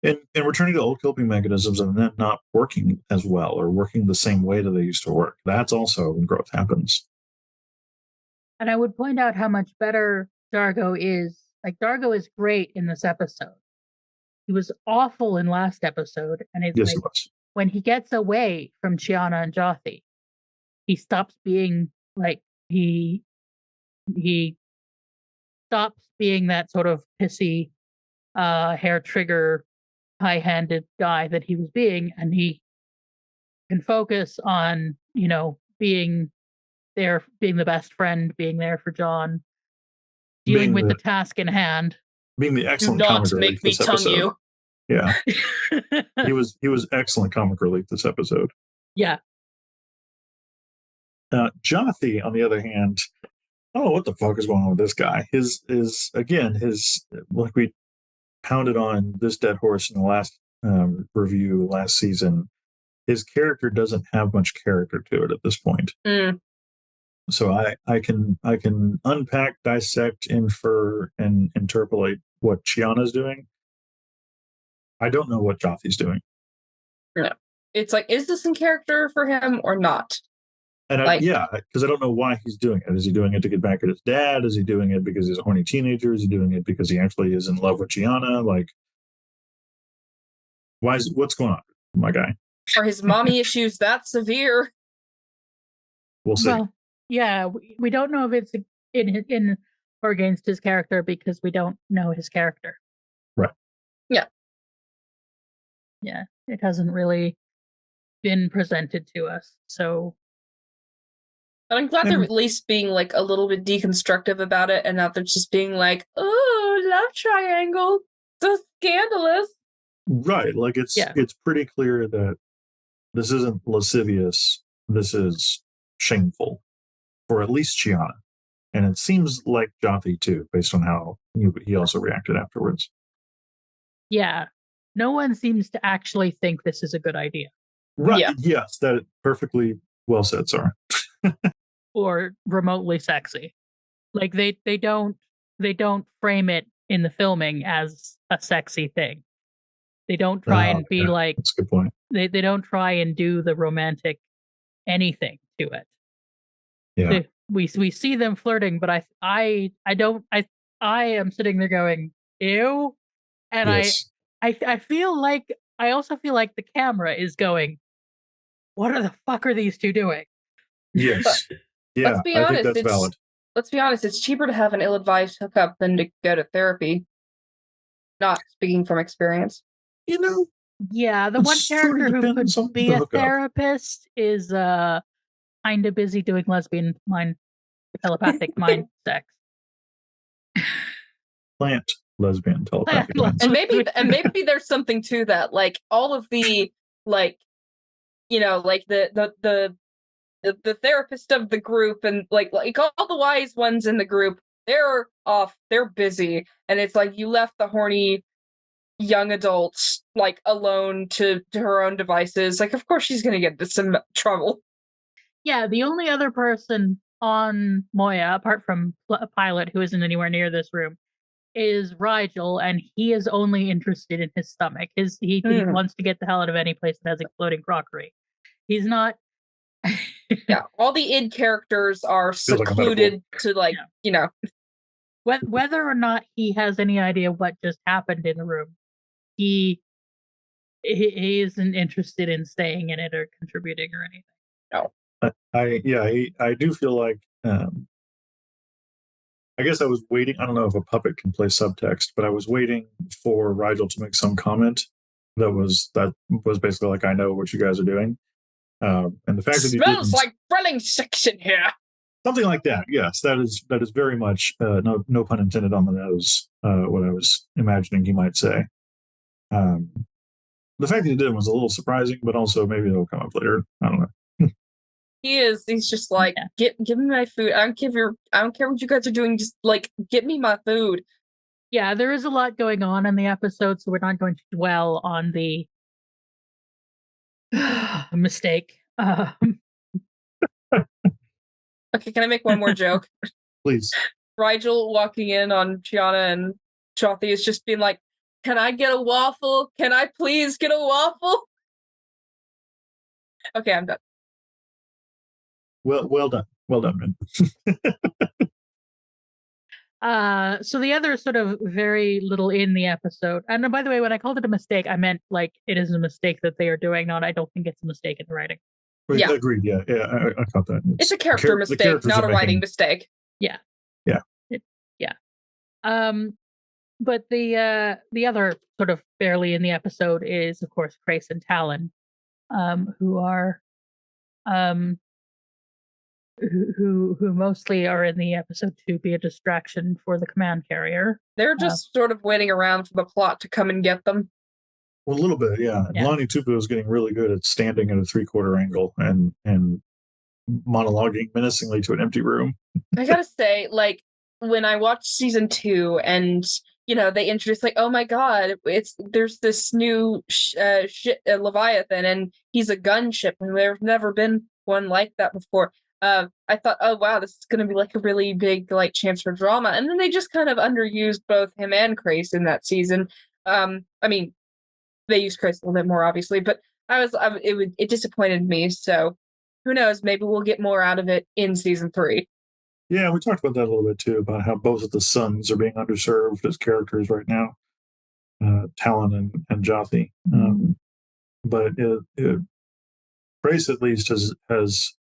And returning to old coping mechanisms and then not working as well or working the same way that they used to work. That's also when growth happens. And I would point out how much better Dargo is. Like, Dargo is great in this episode. He was awful in last episode. And it's yes, he was. When he gets away from Chiana and Joffe, stops being like he stops being that sort of pissy hair trigger high-handed guy that he was being, and he can focus on, being there, being the best friend, being there for John, dealing being with the the task in hand. being the Do excellent comic not relief make me this tongue episode. you. Yeah, he was excellent comic relief this episode. Yeah. Jonathy, on the other hand, I don't know what the fuck is going on with this guy. His like we pounded on this dead horse in the last review last season. His character doesn't have much character to it at this point. So I can unpack, dissect, infer, and interpolate what Chiana's doing. I don't know what Jothy's doing. No. It's like, is this in character for him or not? And because I don't know why he's doing it. Is he doing it to get back at his dad? Is he doing it because he's a horny teenager? Is he doing it because he actually is in love with Chiana? Like, what's going on, my guy? Are his mommy issues that severe? We'll see. Well, yeah, we don't know if it's in or against his character because we don't know his character. Right. Yeah. Yeah, it hasn't really been presented to us, so. And I'm glad they're at least being like a little bit deconstructive about it, and not they're just being like, "Oh, love triangle, so scandalous." Right, like it's pretty clear that this isn't lascivious. This is shameful, for at least Chiana, and it seems like Jothy too, based on how he also reacted afterwards. Yeah, no one seems to actually think this is a good idea. Right? Yeah. Yes, that perfectly well said, Sara. Or remotely sexy. Like they don't frame it in the filming as a sexy thing. They don't try and be like, that's a good point. They don't try and do the romantic anything to it. Yeah. We see them flirting, but I am sitting there going, ew. And yes. I feel like I also feel like the camera is going, what the fuck are these two doing? Yes. Yeah, let's be I honest, think that's valid. Let's be honest, it's cheaper to have an ill-advised hookup than to go to therapy. Not speaking from experience. Yeah, the one character who could be a therapist is kind of busy doing lesbian telepathic mind sex. Plant lesbian telepathic mind sex. And maybe there's something to that. Like all of the like the therapist of the group and like all the wise ones in the group, they're off, they're busy, and it's like you left the horny young adults like alone to her own devices. Like, of course she's gonna get into some trouble. Yeah, the only other person on Moya, apart from a pilot who isn't anywhere near this room, is Rigel, and he is only interested in his stomach. He wants to get the hell out of any place that has exploding crockery. He's not. Yeah, all the id characters are secluded to whether or not he has any idea what just happened in the room, he isn't interested in staying in it or contributing or anything. No. I do feel like I guess I was waiting. I don't know if a puppet can play subtext, but I was waiting for Rigel to make some comment that was basically like, I know what you guys are doing. And the fact that he smells like grilling sex in here. Something like that. Yes, that is very much no pun intended on the nose. What I was imagining he might say. The fact that he did was a little surprising, but also maybe it'll come up later. I don't know. He's just like, give me my food. I don't care what you guys are doing. Just like, get me my food. Yeah, there is a lot going on in the episode, so we're not going to dwell on the mistake. Okay, can I make one more joke? Please. Rigel walking in on Chiana and Jothy is just being like, can I get a waffle? Can I please get a waffle? Okay, I'm done. Well done. Well done, man. So the other sort of very little in the episode, and by the way, when I called it a mistake, I meant like it is a mistake that they are doing, not I don't think it's a mistake in the writing. Yeah. Agreed. Yeah, I caught that. It's a character mistake, not a writing mistake. Yeah. Yeah. Yeah. But the other sort of barely in the episode is, of course, Grace and Talon, who are who mostly are in the episode to be a distraction for the command carrier. They're just sort of waiting around for the plot to come and get them. Well, a little bit, yeah. Lonnie Tupu is getting really good at standing at a 3/4 angle and monologuing menacingly to an empty room. I gotta say, like, when I watched season 2 and they introduced, like, oh my god, there's this new Leviathan, and he's a gunship, and there's never been one like that before. I thought, oh wow, this is gonna be like a really big like chance for drama, and then they just kind of underused both him and Grace in that season. I mean, they used Grace a little bit more, obviously, but it disappointed me. So who knows? Maybe we'll get more out of it in season 3. Yeah, we talked about that a little bit too, about how both of the sons are being underserved as characters right now, Talon and Jothi. But Grace at least has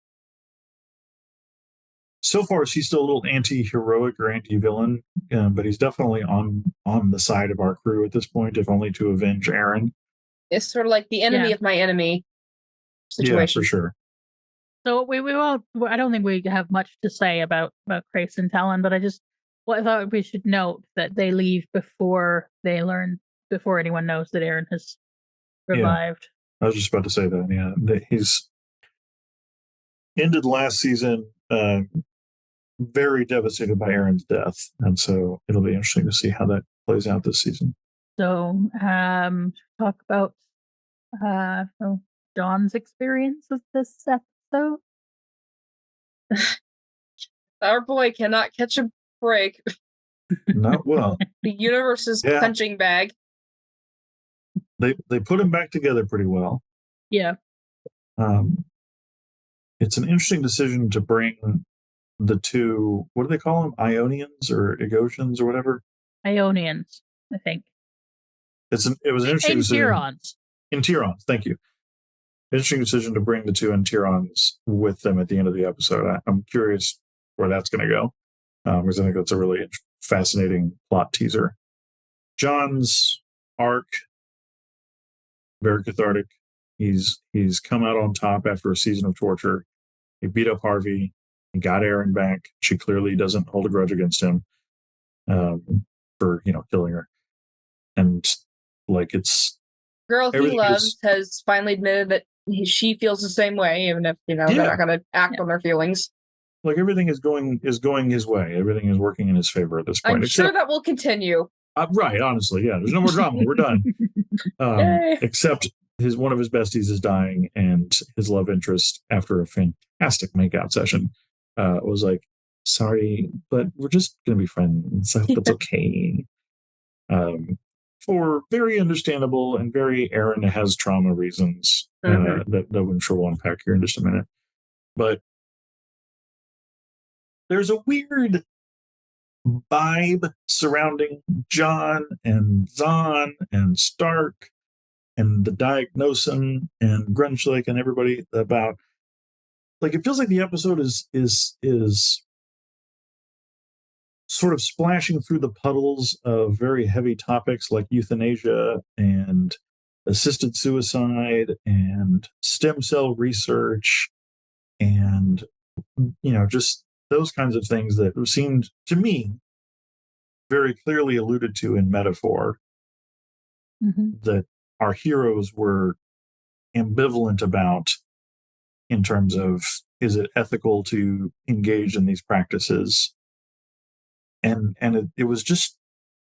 so far, she's still a little anti-heroic or anti-villain, but he's definitely on the side of our crew at this point, if only to avenge Aeryn. It's sort of like the enemy of my enemy situation. Yeah, for sure. So we all, I don't think we have much to say about Grace and Talon, but I thought we should note that they leave before anyone knows that Aeryn has revived. Yeah. I was just about to say that. Yeah, he's ended last season very devastated by Aeryn's death, and so it'll be interesting to see how that plays out this season. So, talk about John's experience with this episode. Our boy cannot catch a break. Not well. The universe's punching bag. They put him back together pretty well. Yeah. It's an interesting decision to bring the two, what do they call them? Ionians or Egosians or whatever? Ionians, I think. It was an interesting decision. Interons, thank you. Interesting decision to bring the two Interons with them at the end of the episode. I'm curious where that's going to go, because I think that's a really fascinating plot teaser. John's arc, very cathartic. He's come out on top after a season of torture. He beat up Harvey. He got Aeryn back. She clearly doesn't hold a grudge against him for killing her. And like girl he loves has finally admitted that she feels the same way, even if they're not going to act on their feelings. Like everything is going his way. Everything is working in his favor at this point. I'm sure that will continue. Right, honestly, yeah. There's no more drama. We're done. Except one of his besties is dying, and his love interest, after a fantastic makeout session, was like, "Sorry, but we're just gonna be friends. I hope it's okay." For very understandable and very Aeryn has trauma reasons that I'm sure we'll unpack here in just a minute. But there's a weird vibe surrounding John and Zahn and Stark and the Diagnosin and Grunschlick and everybody about, like, it feels like the episode is sort of splashing through the puddles of very heavy topics like euthanasia and assisted suicide and stem cell research and just those kinds of things that seemed to me very clearly alluded to in metaphor, that our heroes were ambivalent about, in terms of, is it ethical to engage in these practices? And it was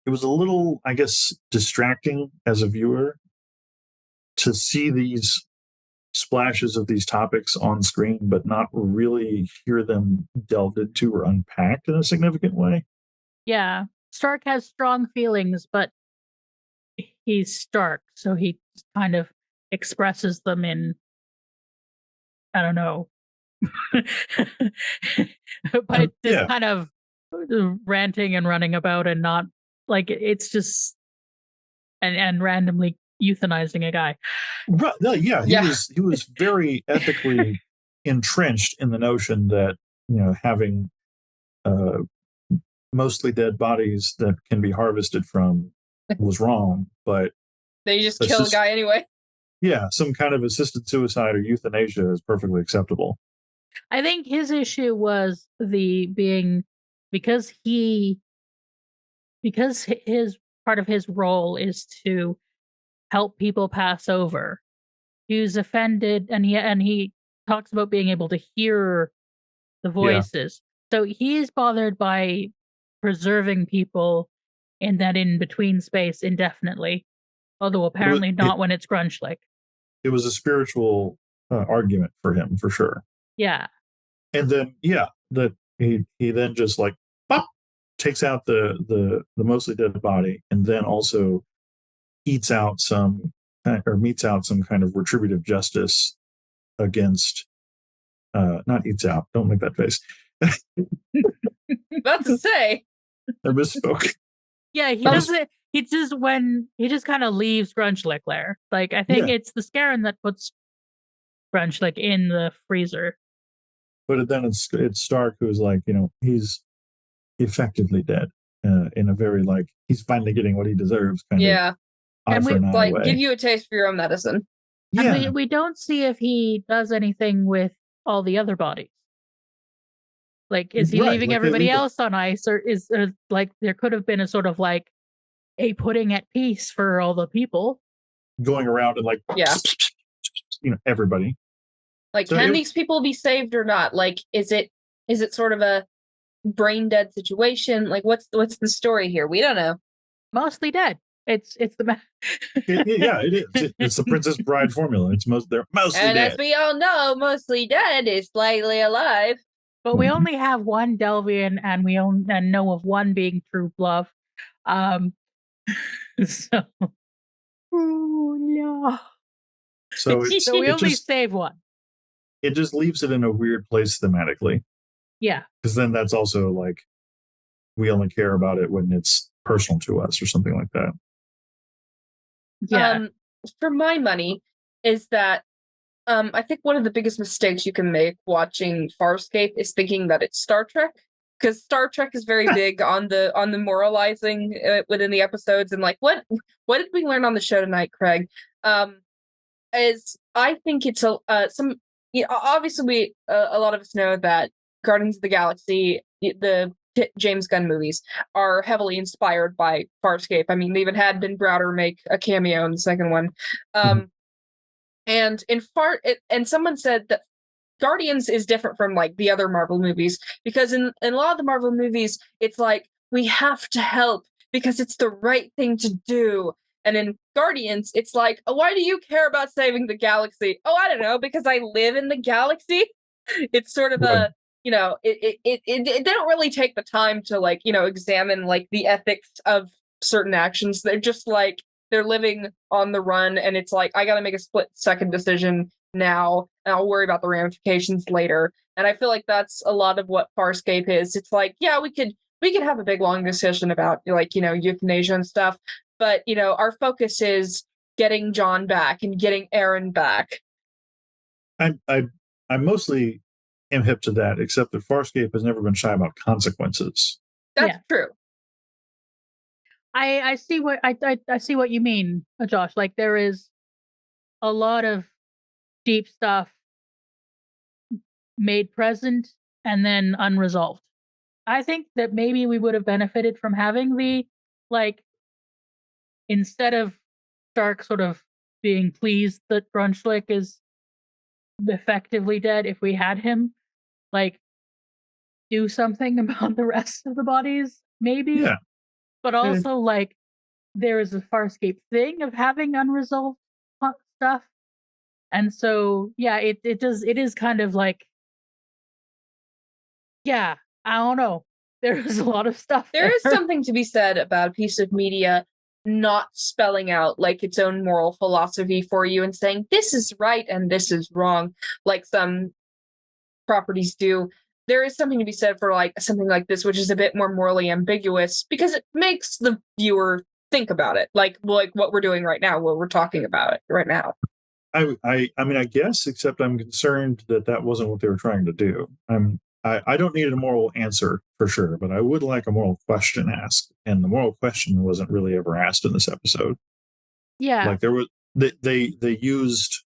a little, I guess, distracting as a viewer to see these splashes of these topics on screen, but not really hear them delved into or unpacked in a significant way. Yeah. Stark has strong feelings, but he's Stark, so he kind of expresses them in, I don't know, but just kind of ranting and running about, and not like it's just and randomly euthanizing a guy. Right. No, yeah, he was very ethically entrenched in the notion that, having mostly dead bodies that can be harvested from was wrong, but they just kill a guy anyway. Yeah, some kind of assisted suicide or euthanasia is perfectly acceptable. I think his issue was because his part of his role is to help people pass over. He was offended, and he talks about being able to hear the voices. Yeah. So he's bothered by preserving people in that in-between space indefinitely, although apparently not when it's Grunchlick. It was a spiritual argument for him, for sure. Yeah. And then, that he then just like, pop, takes out the mostly dead body, and then also meets out some kind of retributive justice against, not eats out, don't make that face. About to say. I misspoke. Yeah, he doesn't. He just kind of leaves Grunchlick there. Like, I think it's the Scarran that puts Grunchlick in the freezer. But then it's Stark who's like, he's effectively dead in a very like he's finally getting what he deserves kind of. And we like way. Give you a taste for your own medicine. Yeah. And we don't see if he does anything with all the other bodies. Like, is he leaving everybody else on ice, or is like there could have been a sort of like a putting at peace for all the people going around and like everybody. Like, so can these people be saved or not? Like, is it sort of a brain dead situation? Like, what's the story here? We don't know. Mostly dead. It's the it is. It's the Princess Bride formula. They're mostly and dead. As we all know, mostly dead is slightly alive. But we only have one Delvian, and we know of one being true love. So, oh no. So we only save one. It just leaves it in a weird place thematically. Yeah. Because then that's also like we only care about it when it's personal to us or something like that. Yeah. For my money is that I think one of the biggest mistakes you can make watching Farscape is thinking that it's Star Trek, because Star Trek is very big on the moralizing within the episodes, and like what did we learn on the show tonight, Craig? Is I think it's obviously a lot of us know that Guardians of the Galaxy, the James Gunn movies, are heavily inspired by Farscape. I mean, they even had Ben Browder make a cameo in the second one. And and someone said that Guardians is different from like the other Marvel movies, because in a lot of the Marvel movies, it's like we have to help because it's the right thing to do. And in Guardians, it's like, oh, why do you care about saving the galaxy? Oh, I don't know, because I live in the galaxy. It's sort of a, they don't really take the time to like, examine like the ethics of certain actions. They're just like, they're living on the run, and it's like, I got to make a split-second decision now, and I'll worry about the ramifications later. And I feel like that's a lot of what Farscape is. It's like, yeah, we could have a big long discussion about like, euthanasia and stuff, but our focus is getting John back and getting Aeryn back. I mostly am hip to that, except that Farscape has never been shy about consequences. That's true. I see what I see what you mean, Josh. Like, there is a lot of deep stuff made present and then unresolved. I think that maybe we would have benefited from having the, like, instead of Stark sort of being pleased that Grunchlick is effectively dead, if we had him like do something about the rest of the bodies, maybe. Yeah. But also, like, there is a Farscape thing of having unresolved stuff. And so, yeah, it is kind of like, yeah, I don't know. There is a lot of stuff there is something to be said about a piece of media not spelling out like its own moral philosophy for you and saying this is right and this is wrong, like some properties do. There is something to be said for like something like this, which is a bit more morally ambiguous, because it makes the viewer think about it, like what we're doing right now, what we're talking about it right now. I mean, I guess, except I'm concerned that wasn't what they were trying to do. I don't need a moral answer for sure, but I would like a moral question asked, and the moral question wasn't really ever asked in this episode. Yeah. Like there was they used,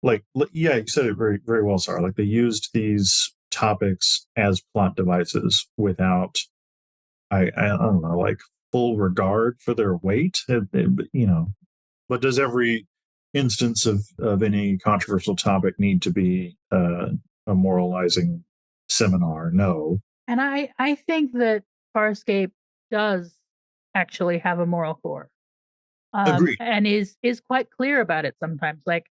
like, yeah, you said it very very well, Sarah. Like they used these topics as plot devices without, I don't know, like full regard for their weight. But does every instance of any controversial topic need to be a moralizing seminar? No. And I think that Farscape does actually have a moral core. Agreed. And is quite clear about it sometimes. Like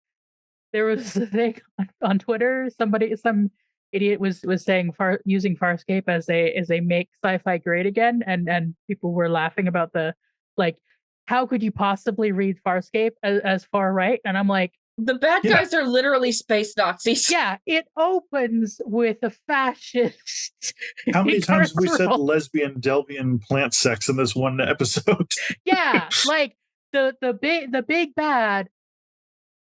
there was a thing on Twitter, some idiot was saying using Farscape as a make sci-fi great again, and people were laughing about the, like, how could you possibly read Farscape as far right? And I'm like, the bad guys are literally space Nazis. Yeah, it opens with a fascist. How many times have we said lesbian, Delvian plant sex in this one episode? Yeah, like the big bad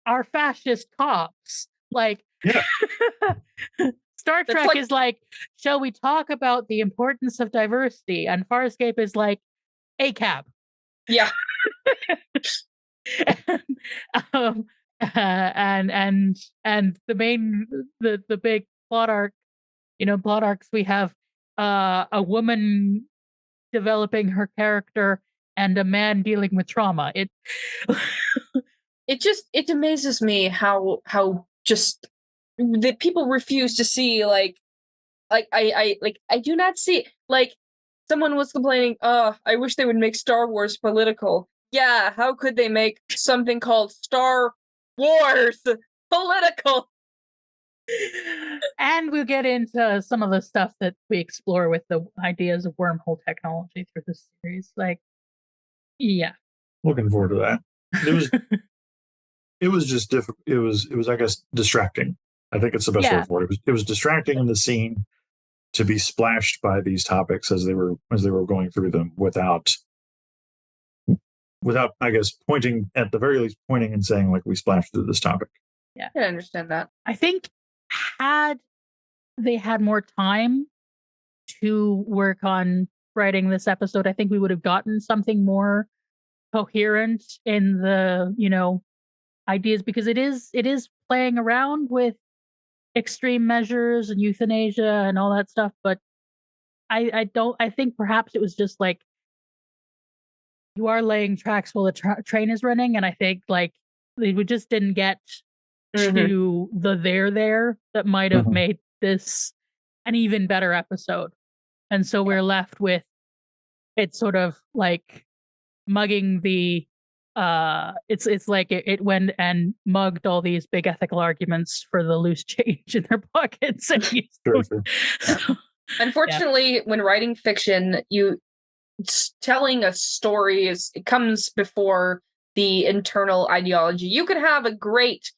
are fascist cops. Like, yeah. Star Trek is like, shall we talk about the importance of diversity? And Farscape is like, ACAB. Yeah. And the main the big plot arc, plot arcs, we have a woman developing her character and a man dealing with trauma. It amazes me how just the people refuse to see, I do not see, like, someone was complaining, I wish they would make Star Wars political. Yeah, how could they make something called Star Wars political? And we'll get into some of the stuff that we explore with the ideas of wormhole technology through this series. Like, yeah. Looking forward to that. It was just difficult. It was, I guess, distracting. I think it's the best word for it. It was distracting in the scene to be splashed by these topics as they were going through them without, I guess, pointing, at the very least, pointing and saying, like, we splashed through this topic. Yeah, I understand that. I think had they had more time to work on writing this episode, I think we would have gotten something more coherent in the, ideas, because it is playing around with extreme measures and euthanasia and all that stuff. But I think perhaps it was just like, you are laying tracks while the train is running, and I think like we just didn't get to the there that might have made this an even better episode. And so we're left with it sort of like mugging the it's like it went and mugged all these big ethical arguments for the loose change in their pockets. And Unfortunately, when writing fiction, telling a story it comes before the internal ideology. You could have a great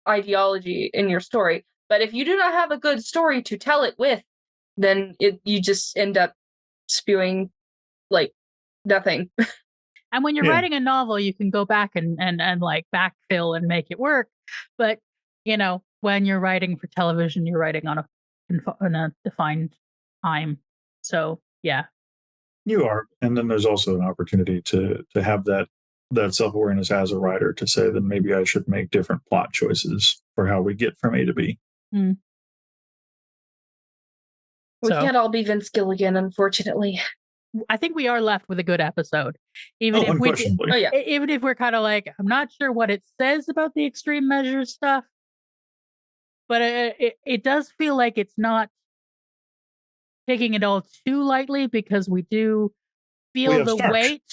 ideology in your story, but if you do not have a good story to tell it with, then you just end up spewing like nothing. And when you're writing a novel, you can go back and like backfill and make it work. But when you're writing for television, you're writing on a defined time. So yeah, you are. And then there's also an opportunity to have that self-awareness as a writer to say that maybe I should make different plot choices for how we get from A to B. Mm. We can't all be Vince Gilligan, unfortunately. I think we are left with a good episode, even if we're kind of like, I'm not sure what it says about the extreme measures stuff, but it does feel like it's not taking it all too lightly, because we do feel the weight.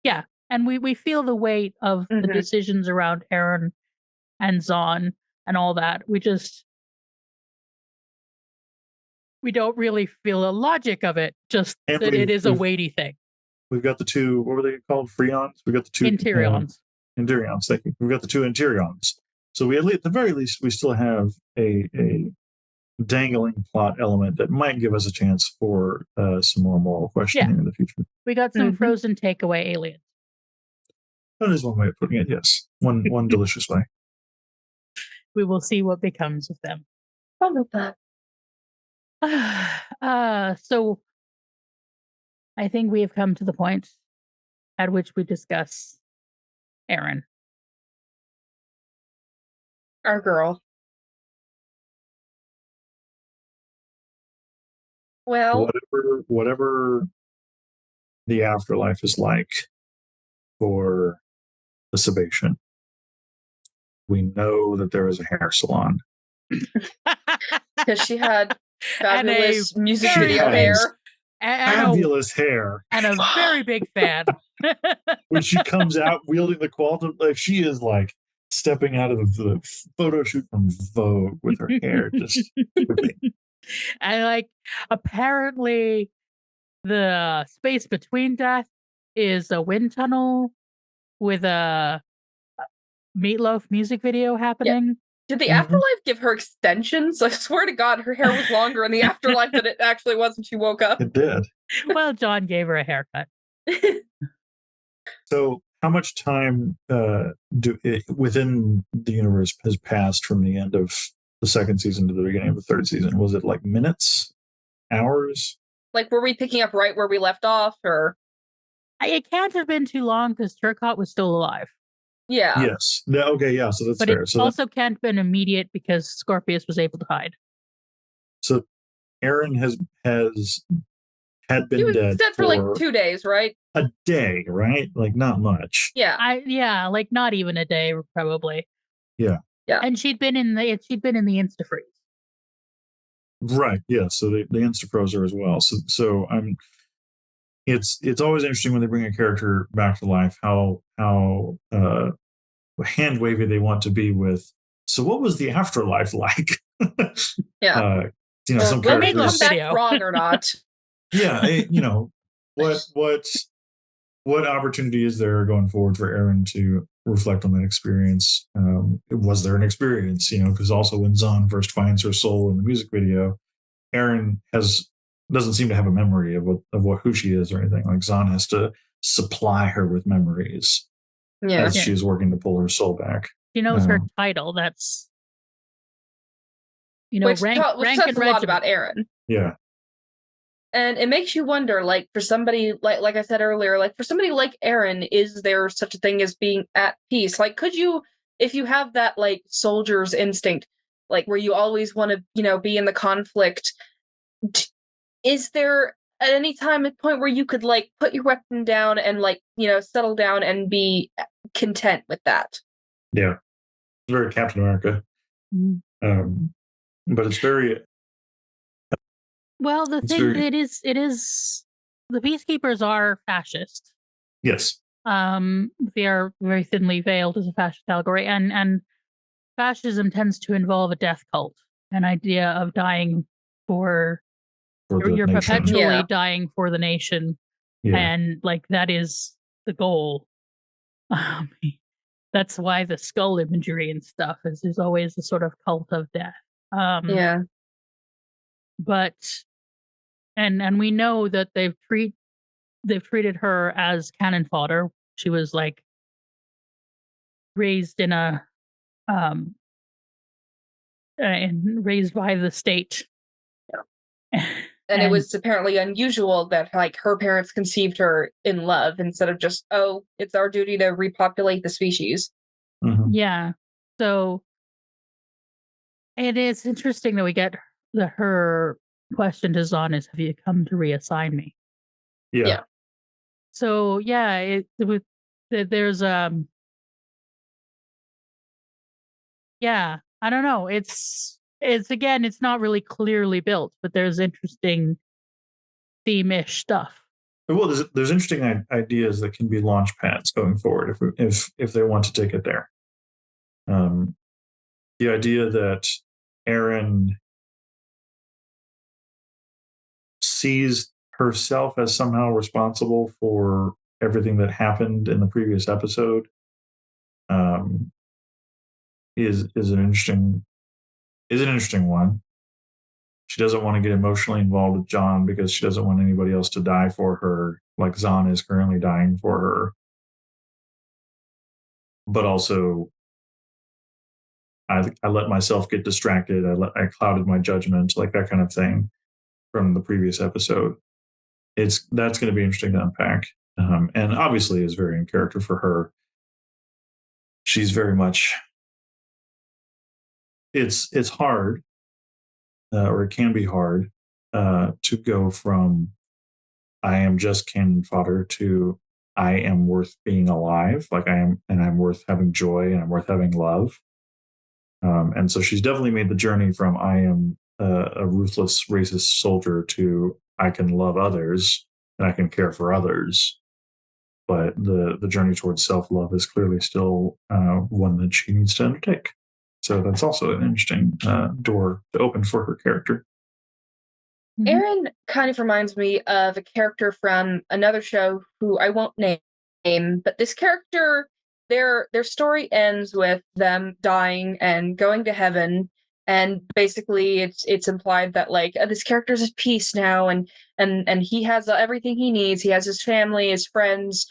Yeah, and we feel the weight of the decisions around Aeryn and Zahn and all that. We don't really feel the logic of it, just that it is a weighty thing. We've got the two, what were they called? Freons? We got the two Interions. Interions, thank you. We've got the two Interions. So we, at the very least, we still have a dangling plot element that might give us a chance for some more moral questioning in the future. We got some frozen takeaway aliens. That is one way of putting it, yes. One delicious way. We will see what becomes of them. Fun with that. So I think we have come to the point at which we discuss Aeryn. Our girl. Well, Whatever the afterlife is like for the Sebastian, we know that there is a hair salon. because she had And a fabulous music very video big- hair. Fabulous hair. And a very big fan. When she comes out wielding the quantum, like she is like stepping out of the photo shoot from Vogue with her hair just whipping. And like apparently the space between death is a wind tunnel with a Meatloaf music video happening. Did the Mhm. afterlife give her extensions? I swear to God, her hair was longer in the afterlife than it actually was when she woke up. It did. Well, John gave her a haircut. So, how much time within the universe has passed from the end of the second season to the beginning of the third season? Was it like minutes, hours? Like, were we picking up right where we left off, or? It can't have been too long because Turcotte was still alive. Yeah. Yes. Okay. Yeah. So that's But fair. it So also can't have been immediate because Scorpius was able to hide. so Aeryn had He been was dead dead for like 2 days, right? a day, right? Like not much. Yeah. Like not even a day probably. Yeah. Yeah. And she'd been in the Instafreeze. Right. Yeah. So the Instafrozer as well. So I'm. It's always interesting when they bring a character back to life how hand wavy they want to be with. So what was the afterlife like? Yeah. Some will they come characters. back Video. wrong or not? Yeah. What opportunity is there going forward for Aeryn to reflect on that experience? Was there an experience? Because also when Zahn first finds her soul in the music video, Aeryn doesn't seem to have a memory of who she is or anything. Like Zahn has to supply her with memories Yeah. as she is working to pull her soul back. She knows her title. That's Which rank says and a lot regiment. about Aeryn. Yeah. And it makes you wonder, like, for somebody like I said earlier, like for somebody like Aeryn, is there such a thing as being at peace? Like, could you, if you have that like soldier's instinct, like where you always want to, be in the conflict, is there at any time a point where you could like put your weapon down and like, settle down and be content with that? Yeah. It's very Captain America. Mm. But it's very. Well, the It's thing very- it is the peacekeepers are fascist. Yes. They are very thinly veiled as a fascist allegory, and fascism tends to involve a death cult, an idea of dying for For the you're nation. perpetually Yeah. dying for the nation, Yeah. and like that is the goal. That's why the skull imagery and stuff is there's always a sort of cult of death. Yeah. But and we know that they've treated her as cannon fodder. She was like raised in a and raised by the state. Yeah. And it was apparently unusual that like her parents conceived her in love instead of just, oh, it's our duty to repopulate the species. Mhm. Yeah. So it is interesting that we get her question to Zahn is, have you come to reassign me? Yeah. Yeah. So yeah, there's yeah, I don't know. It's again, it's not really clearly built, but there's interesting theme-ish stuff. Well, there's interesting ideas that can be launch pads going forward if they want to take it there. The idea that Aeryn sees herself as somehow responsible for everything that happened in the previous episode is an interesting one. She doesn't want to get emotionally involved with John because she doesn't want anybody else to die for her, like Zahn is currently dying for her. but also I let myself get distracted. I clouded my judgment, like that kind of thing from the previous episode. That's going to be interesting to unpack, and obviously is very in character for her. She's very much. It's hard, or it can be hard, to go from I am just cannon fodder to I am worth being alive, like I am, and I'm worth having joy, and I'm worth having love. And so she's definitely made the journey from I am a ruthless racist soldier to I can love others and I can care for others. But the journey towards self-love is clearly still one that she needs to undertake. So that's also an interesting door to open for her character. Aeryn kind of reminds me of a character from another show who I won't name, but this character, their story ends with them dying and going to heaven, and basically it's implied that like this character's at peace now, and he has everything he needs. He has his family, his friends,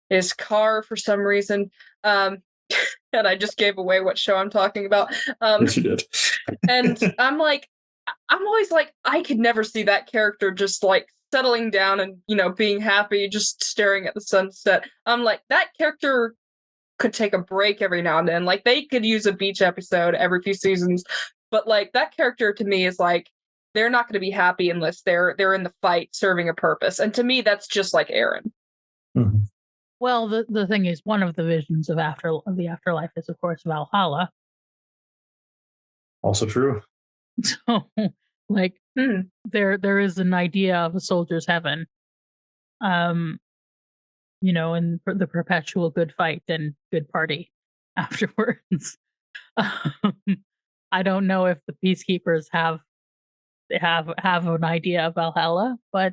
his car for some reason. And I just gave away what show I'm talking about. Yes, you did. And I'm always like, I could never see that character just like settling down and, being happy, just staring at the sunset. I'm like, that character could take a break every now and then. Like, they could use a beach episode every few seasons. But like, that character to me is like, they're not going to be happy unless they're in the fight serving a purpose. And to me, that's just like Aeryn. Mm-hmm. Well, the thing is, one of the visions of the afterlife is, of course, Valhalla. Also true. So, like, there is an idea of a soldier's heaven, and the perpetual good fight and good party afterwards. I don't know if the peacekeepers have an idea of Valhalla, but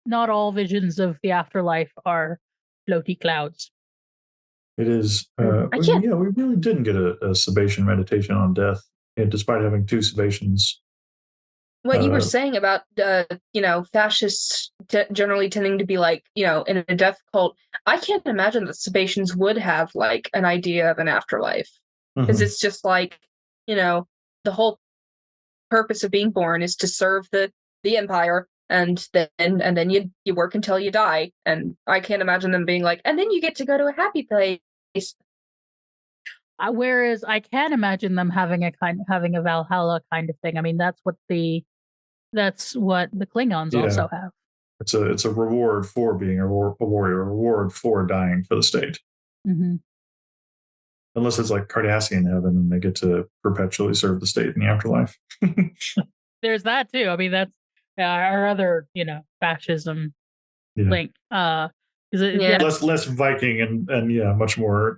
not all visions of the afterlife are floaty clouds. It is. We really didn't get a Sabatian meditation on death, despite having 2 Sabations. What you were saying about, fascists generally tending to be like, in a death cult, I can't imagine that Sabatians would have like an idea of an afterlife. Because it's just like, the whole purpose of being born is to serve the empire, and then you work until you die. And I can't imagine them being like, and then you get to go to a happy place. Whereas I can imagine them having a Valhalla kind of thing. I mean, that's what the Klingons also have. It's a reward for being a warrior, a reward for dying for the state. Mm-hmm. Unless it's like Cardassian heaven and they get to perpetually serve the state in the afterlife. There's that too. I mean, that's our other, fascism link. Less Viking and much more.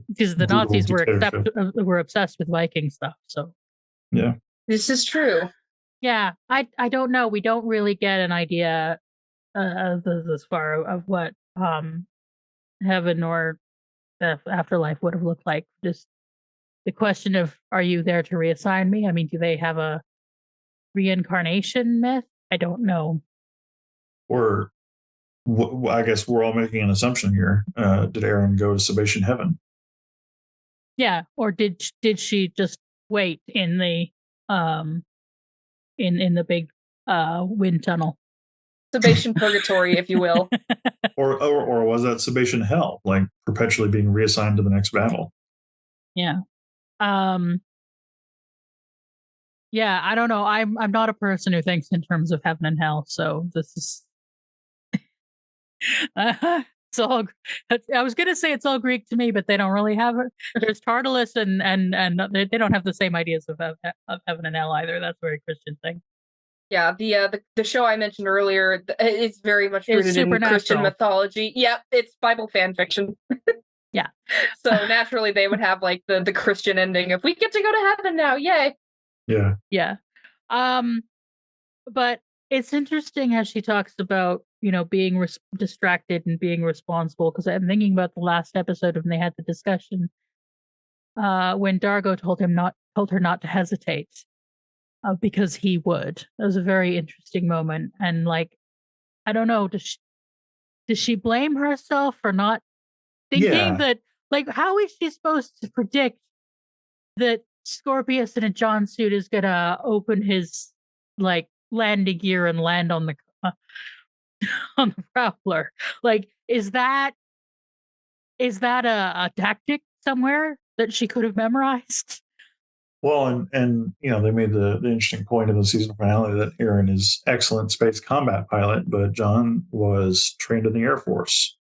Because the Nazis were obsessed with Viking stuff. So yeah, this is true. Yeah, I don't know. We don't really get an idea as far of what heaven or the afterlife would have looked like. Just the question of, are you there to reassign me? I mean, do they have a reincarnation myth? I don't know. Or I guess we're all making an assumption here. Did Aeryn go to Sabatian heaven? Yeah, or did she just wait in the in the big wind tunnel? Sabatian purgatory, if you will. or was that Sabatian hell, like perpetually being reassigned to the next battle? Yeah. Yeah, I don't know. I'm not a person who thinks in terms of heaven and hell, so this is it's all. I was gonna say it's all Greek to me, but they don't really have it. There's Tartarus, and they don't have the same ideas of heaven and hell either. That's a very Christian thing. Yeah, the show I mentioned earlier is very much rooted in Christian mythology. Yeah, it's Bible fan fiction. Yeah. So naturally they would have like the Christian ending of we get to go to heaven now, yay. Yeah. Yeah. But it's interesting how she talks about, being distracted and being responsible, because I'm thinking about the last episode when they had the discussion when Dargo told her not to hesitate because he would. That was a very interesting moment. And like, I don't know, does she blame herself for not thinking that, like, how is she supposed to predict that Scorpius in a John suit is gonna open his like landing gear and land on the on the Prowler? Like, is that a tactic somewhere that she could have memorized? Well, and they made the interesting point in the season finale that Aeryn is excellent space combat pilot, but John was trained in the Air Force,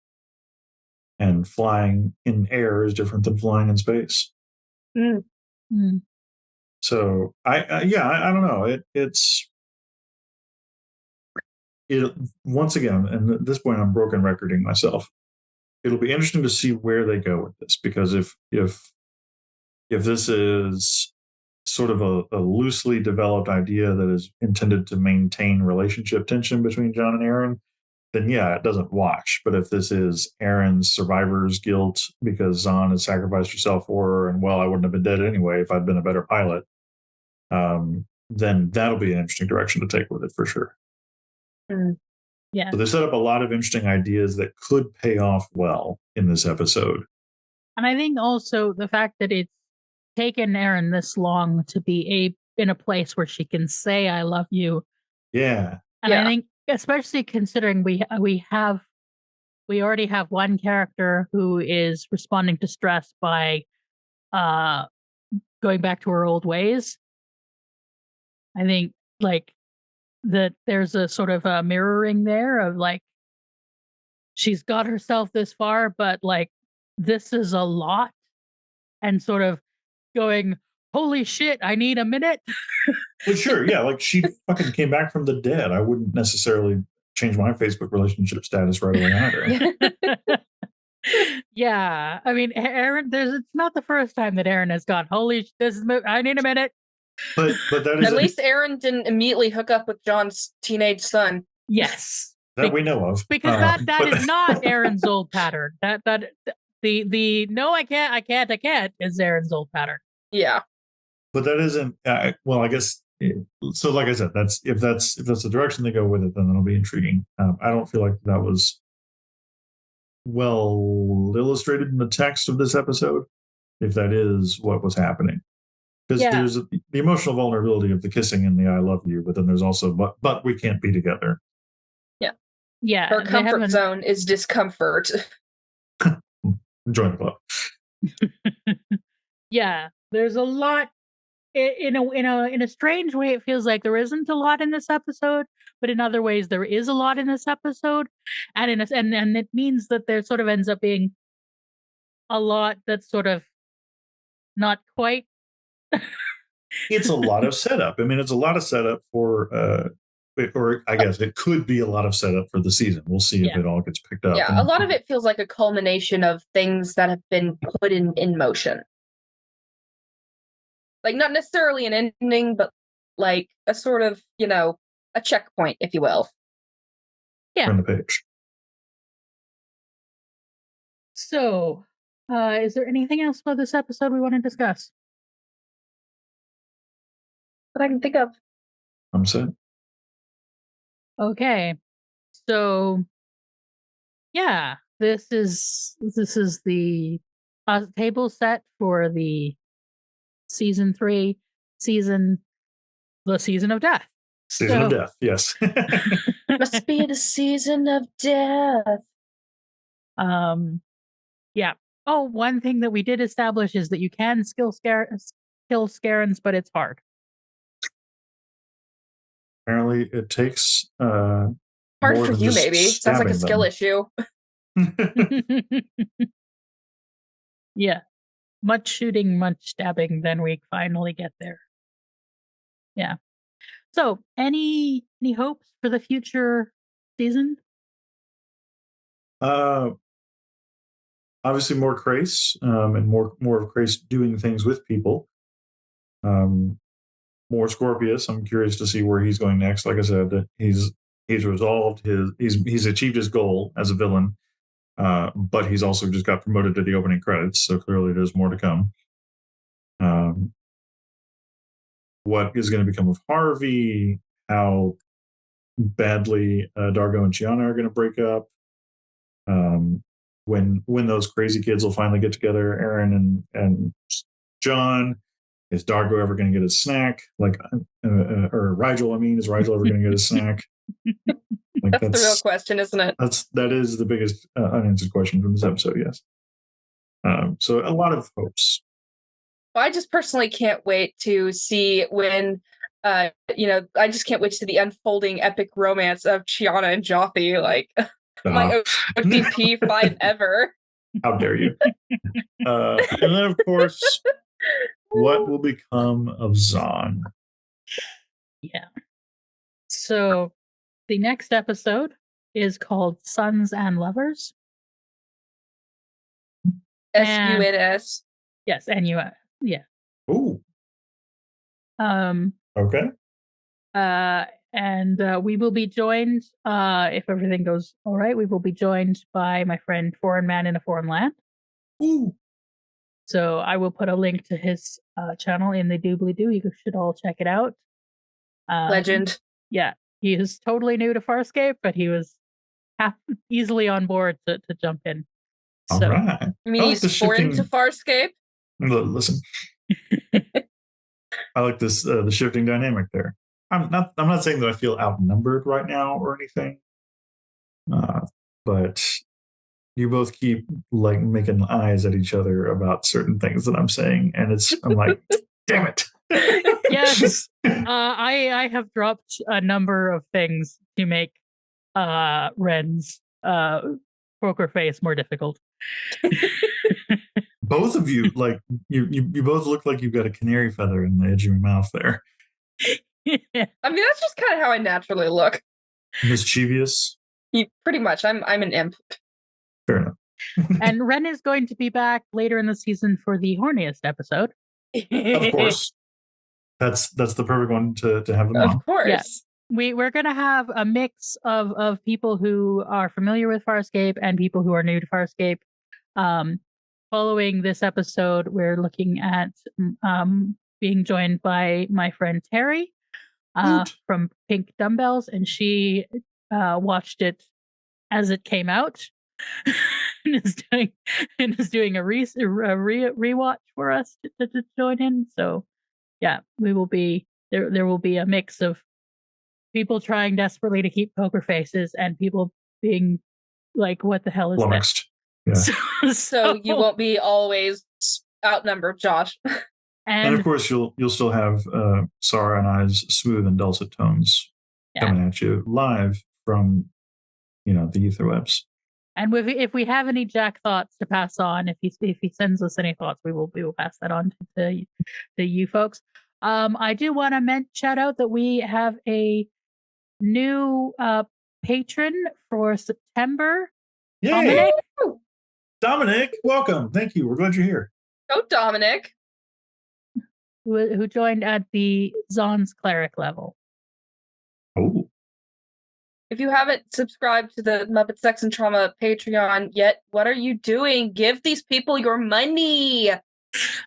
and flying in air is different than flying in space. Mm. Mm. So I don't know. It once again, and at this point I'm broken recording myself. It'll be interesting to see where they go with this, because if this is sort of a loosely developed idea that is intended to maintain relationship tension between John and Aeryn, then yeah, it doesn't wash. But if this is Aaron's survivor's guilt because Zahn has sacrificed herself for her, and well, I wouldn't have been dead anyway if I'd been a better pilot, then that'll be an interesting direction to take with it for sure. Yeah. So they set up a lot of interesting ideas that could pay off well in this episode. And I think also the fact that it's taken Aeryn this long to be in a place where she can say "I love you." Yeah. And I think, especially considering we already have one character who is responding to stress by going back to her old ways. I think like that there's a sort of a mirroring there of like she's got herself this far, but like this is a lot, and sort of going, holy shit, I need a minute. Well, sure, yeah, like she fucking came back from the dead. I wouldn't necessarily change my Facebook relationship status right away either. Yeah, I mean, Aeryn, it's not the first time that Aeryn has gone, holy, I need a minute. But that is at least Aeryn didn't immediately hook up with John's teenage son. Yes, that we know of, because that is not Aaron's old pattern. That the no, I can't is Aaron's old pattern. Yeah, but that isn't. Well, I guess so. Like I said, if that's the direction they go with it, then it'll be intriguing. I don't feel like that was well illustrated in the text of this episode, if that is what was happening. Because there's the emotional vulnerability of the kissing and the "I love you," but then there's also but we can't be together. Yeah, her comfort zone is discomfort. Join the club. Yeah, there's a lot. In a strange way, it feels like there isn't a lot in this episode, but in other ways there is a lot in this episode, and and it means that there sort of ends up being a lot that's sort of not quite. It's a lot of setup. I mean, it's a lot of setup for, or I guess it could be a lot of setup for the season. We'll see if it all gets picked up. Yeah, a lot of it feels like a culmination of things that have been put in motion. Like, not necessarily an ending, but like a sort of, a checkpoint, if you will. Yeah. Turn the page. So, is there anything else about this episode we want to discuss? That I can think of. I'm set. Okay. So, yeah, this is the table set for the season 3 the season of death. Season of death, yes. Must be the season of death. Yeah. Oh, one thing that we did establish is that you can kill Scarens, but it's hard. Apparently, it takes hard for you, maybe. Sounds like a skill issue. Yeah. Much shooting, much stabbing, then we finally get there. Yeah. So, any hopes for the future season? Obviously more Crace, and more of Crace doing things with people. More Scorpius. I'm curious to see where he's going next. Like I said, that he's resolved he's achieved his goal as a villain, but he's also just got promoted to the opening credits. So clearly, there's more to come. What is going to become of Harvey? How badly Dargo and Chiana are going to break up? when those crazy kids will finally get together, Aeryn and John. Is Dargo ever going to get a snack? Like, or Rigel? I mean, is Rigel ever going to get a snack? Like that's the real question, isn't it? That is the biggest unanswered question from this episode. Yes. So a lot of hopes. Well, I just personally can't wait to see when, I just can't wait to see the unfolding epic romance of Chiana and Joffy. Like, my OTP 5 ever. How dare you? And then, of course, what will become of Zahn? Yeah. So the next episode is called Sons and Lovers. SUNS. Yes, NUS. Yeah. Ooh. Okay. And we will be joined, if everything goes all right, we will be joined by my friend Foreign Man in a Foreign Land. Ooh. So I will put a link to his channel in the doobly-doo. You should all check it out. Legend. Yeah. He is totally new to Farscape, but he was easily on board to jump in. All right. You mean he's foreign to Farscape? Listen. I like this the shifting dynamic there. I'm not saying that I feel outnumbered right now or anything. But you both keep like making eyes at each other about certain things that I'm saying, and I'm like, damn it. Yes. I have dropped a number of things to make Ren's poker face more difficult. Both of you, like you both look like you've got a canary feather in the edge of your mouth there. I mean, that's just kind of how I naturally look. Mischievous. Pretty much. I'm an imp. Fair enough. And Ren is going to be back later in the season for the horniest episode. Of course. That's the perfect one to have them on. Of course. Yes. We're going to have a mix of people who are familiar with Farscape and people who are new to Farscape. Following this episode, we're looking at being joined by my friend Terry from Pink Dumbbells, and she watched it as it came out and is doing a rewatch for us to join in. So yeah, we will be there will be a mix of people trying desperately to keep poker faces and people being like, what the hell is flummoxed. this? Yeah. So you won't be always outnumbered, Josh. And of course, you'll still have Sara and I's smooth and dulcet tones coming at you live from the etherwebs. And if we have any Jack thoughts to pass on, if he sends us any thoughts, we will pass that on to you folks. I do want to shout out that we have a new patron for September. Yay! Dominic, welcome. Thank you. We're glad you're here. Oh, Dominic. Who joined at the Zahn's cleric level. Oh. If you haven't subscribed to the Muppet Sex and Trauma Patreon yet, what are you doing? Give these people your money.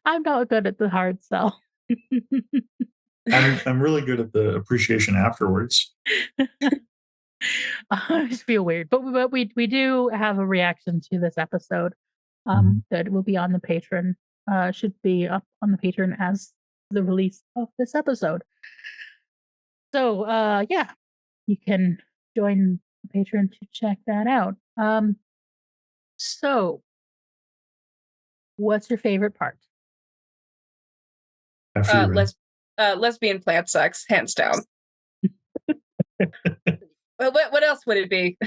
I'm not good at the hard sell. I'm really good at the appreciation afterwards. I just feel weird, but we do have a reaction to this episode that will be on the Patreon. Should be up on the Patreon as the release of this episode. So yeah, you can join the Patreon to check that out. So what's your favorite part? Lesbian plant sex, hands down. What else would it be?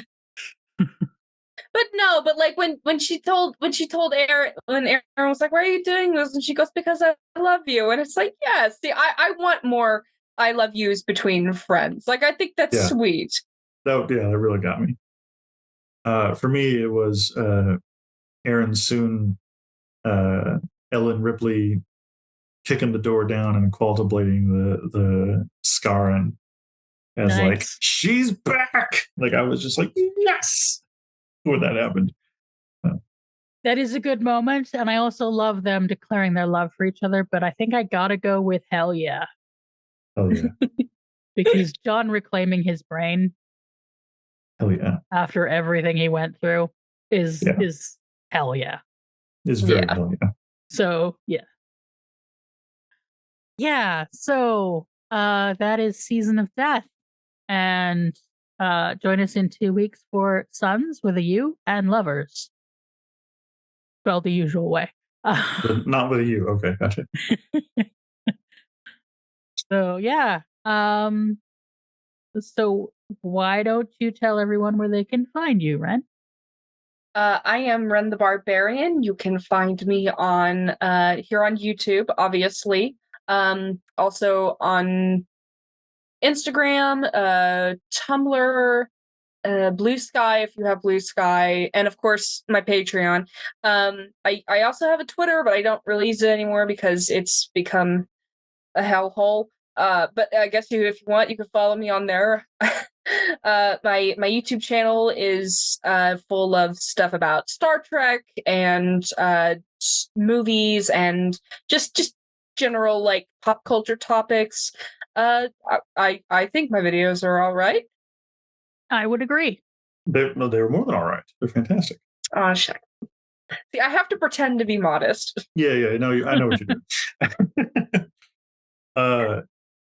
But like when she told Aeryn, when Aeryn was like, "Why are you doing this?" and she goes, "Because I love you," and it's like, yeah, see, I want more "I love yous" between friends. Like, I think that's sweet. That really got me. For me, it was Aeryn soon, Ellen Ripley kicking the door down and contemplating the Scaran as like, she's back. Like, I was just like, yes, when that happened. That is a good moment, and I also love them declaring their love for each other, but I think I gotta go with hell yeah. Hell yeah. Because John reclaiming his brain. Hell yeah. After everything he went through. is Yeah. hell yeah. It's very Yeah. hell yeah. So yeah. Yeah, so that is Season of Death. And join us in 2 weeks for Sons with a U and Lovers. Spelled the usual way. But not with a U. Okay, gotcha. So yeah. So why don't you tell everyone where they can find you, Ren? I am Ren the Barbarian. You can find me on here on YouTube, obviously. Also on Instagram, Tumblr, Blue Sky if you have Blue Sky, and of course my Patreon. I also have a Twitter, but I don't really use it anymore because it's become a hellhole. But I guess if you want, you can follow me on there. My YouTube channel is full of stuff about Star Trek and movies and just general like pop culture topics. I think my videos are all right. I would agree. They were more than all right. They're fantastic. Oh, shit. See, I have to pretend to be modest. Yeah. No, I know what you're doing.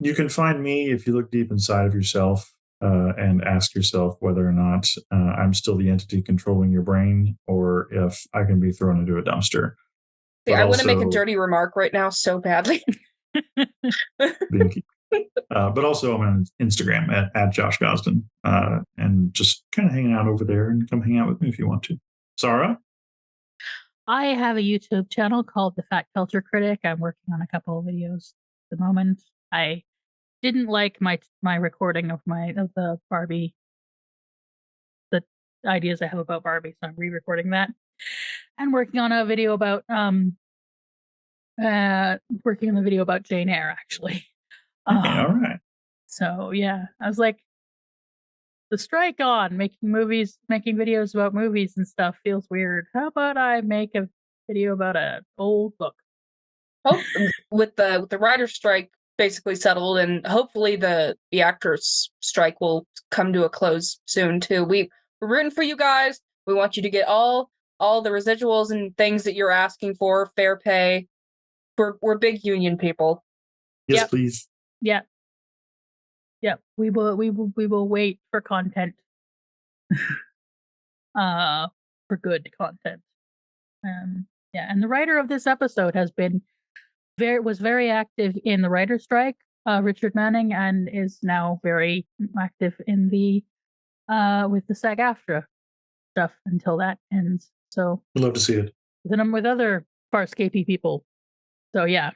You can find me if you look deep inside of yourself and ask yourself whether or not I'm still the entity controlling your brain, or if I can be thrown into a dumpster. See, But I want to make a also- dirty remark right now so badly. But also I'm on Instagram at Josh Gosdin, and just kind of hanging out over there, and come hang out with me if you want to. Sara? I have a YouTube channel called The Fat Culture Critic. I'm working on a couple of videos at the moment. I didn't like my recording of the Barbie, the ideas I have about Barbie, so I'm re-recording that. And working on a video about Jane Eyre, actually. Okay, all right. So yeah, I was like, the strike on making videos about movies and stuff feels weird. How about I make a video about an old book? Hope with the writer's strike basically settled, and hopefully the actors' strike will come to a close soon too. We're rooting for you guys. We want you to get all the residuals and things that you're asking for, fair pay. We're big union people. Yes, Yep. please. Yeah. Yep. We will wait for content. For good content. Yeah, and the writer of this episode was very active in the writer's strike, Richard Manning, and is now very active in the with the SAG-AFTRA stuff until that ends. So We'd love to see it. with other Farscape people. So yeah.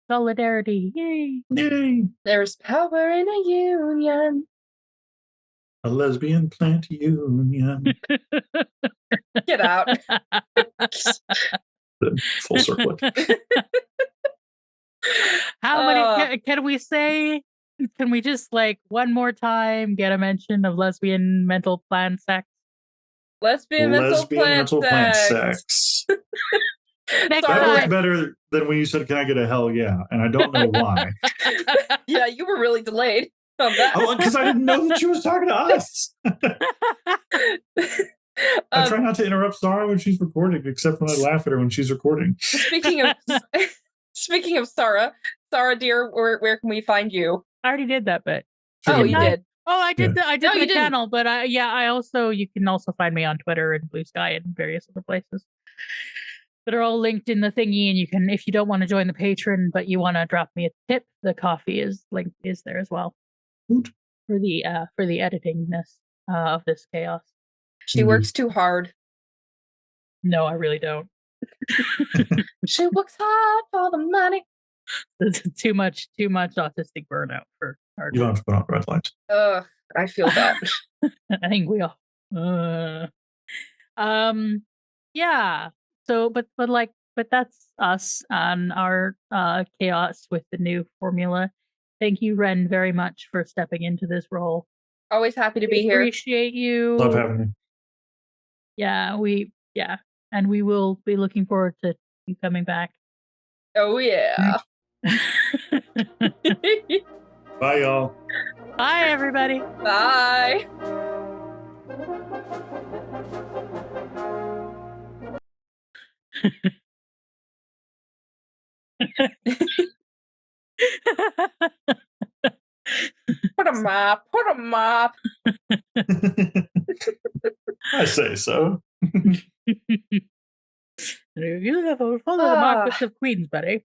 Solidarity. Yay. Yay! There's power in a union. A lesbian plant union. Get out. Full circle. How many can we say? Can we just one more time get a mention of lesbian mental plan sex? Lesbian mental plant sex. Next That time. works better than when you said, "Can I get a hell yeah?" And I don't know why. Yeah, you were really delayed on that. Oh, because I didn't know that she was talking to us. I try not to interrupt Sara when she's recording, except when I laugh at her when she's recording. Speaking of Sara, dear, where can we find you? I already did that bit. Oh, you did. Oh, I did. Yeah. I did the channel, but you can also find me on Twitter and Blue Sky and various other places that are all linked in the thingy. And you can, if you don't want to join the Patreon, but you want to drop me a tip, the coffee is there as well. Oot. For the editingness of this chaos. She works too hard. No, I really don't. She works hard for the money. This is too much autistic burnout for our. You don't have to put on red lights. I feel that. I think we all. Yeah. So, but that's us on our chaos with the new formula. Thank you, Ren, very much for stepping into this role. Always happy to be here. Appreciate you. Love having you. Yeah, and we will be looking forward to you coming back. Oh yeah. Bye, y'all. Bye, everybody. Bye. Put 'em up. Put 'em up. I say so. You have a full of the Marquis of Queensberry.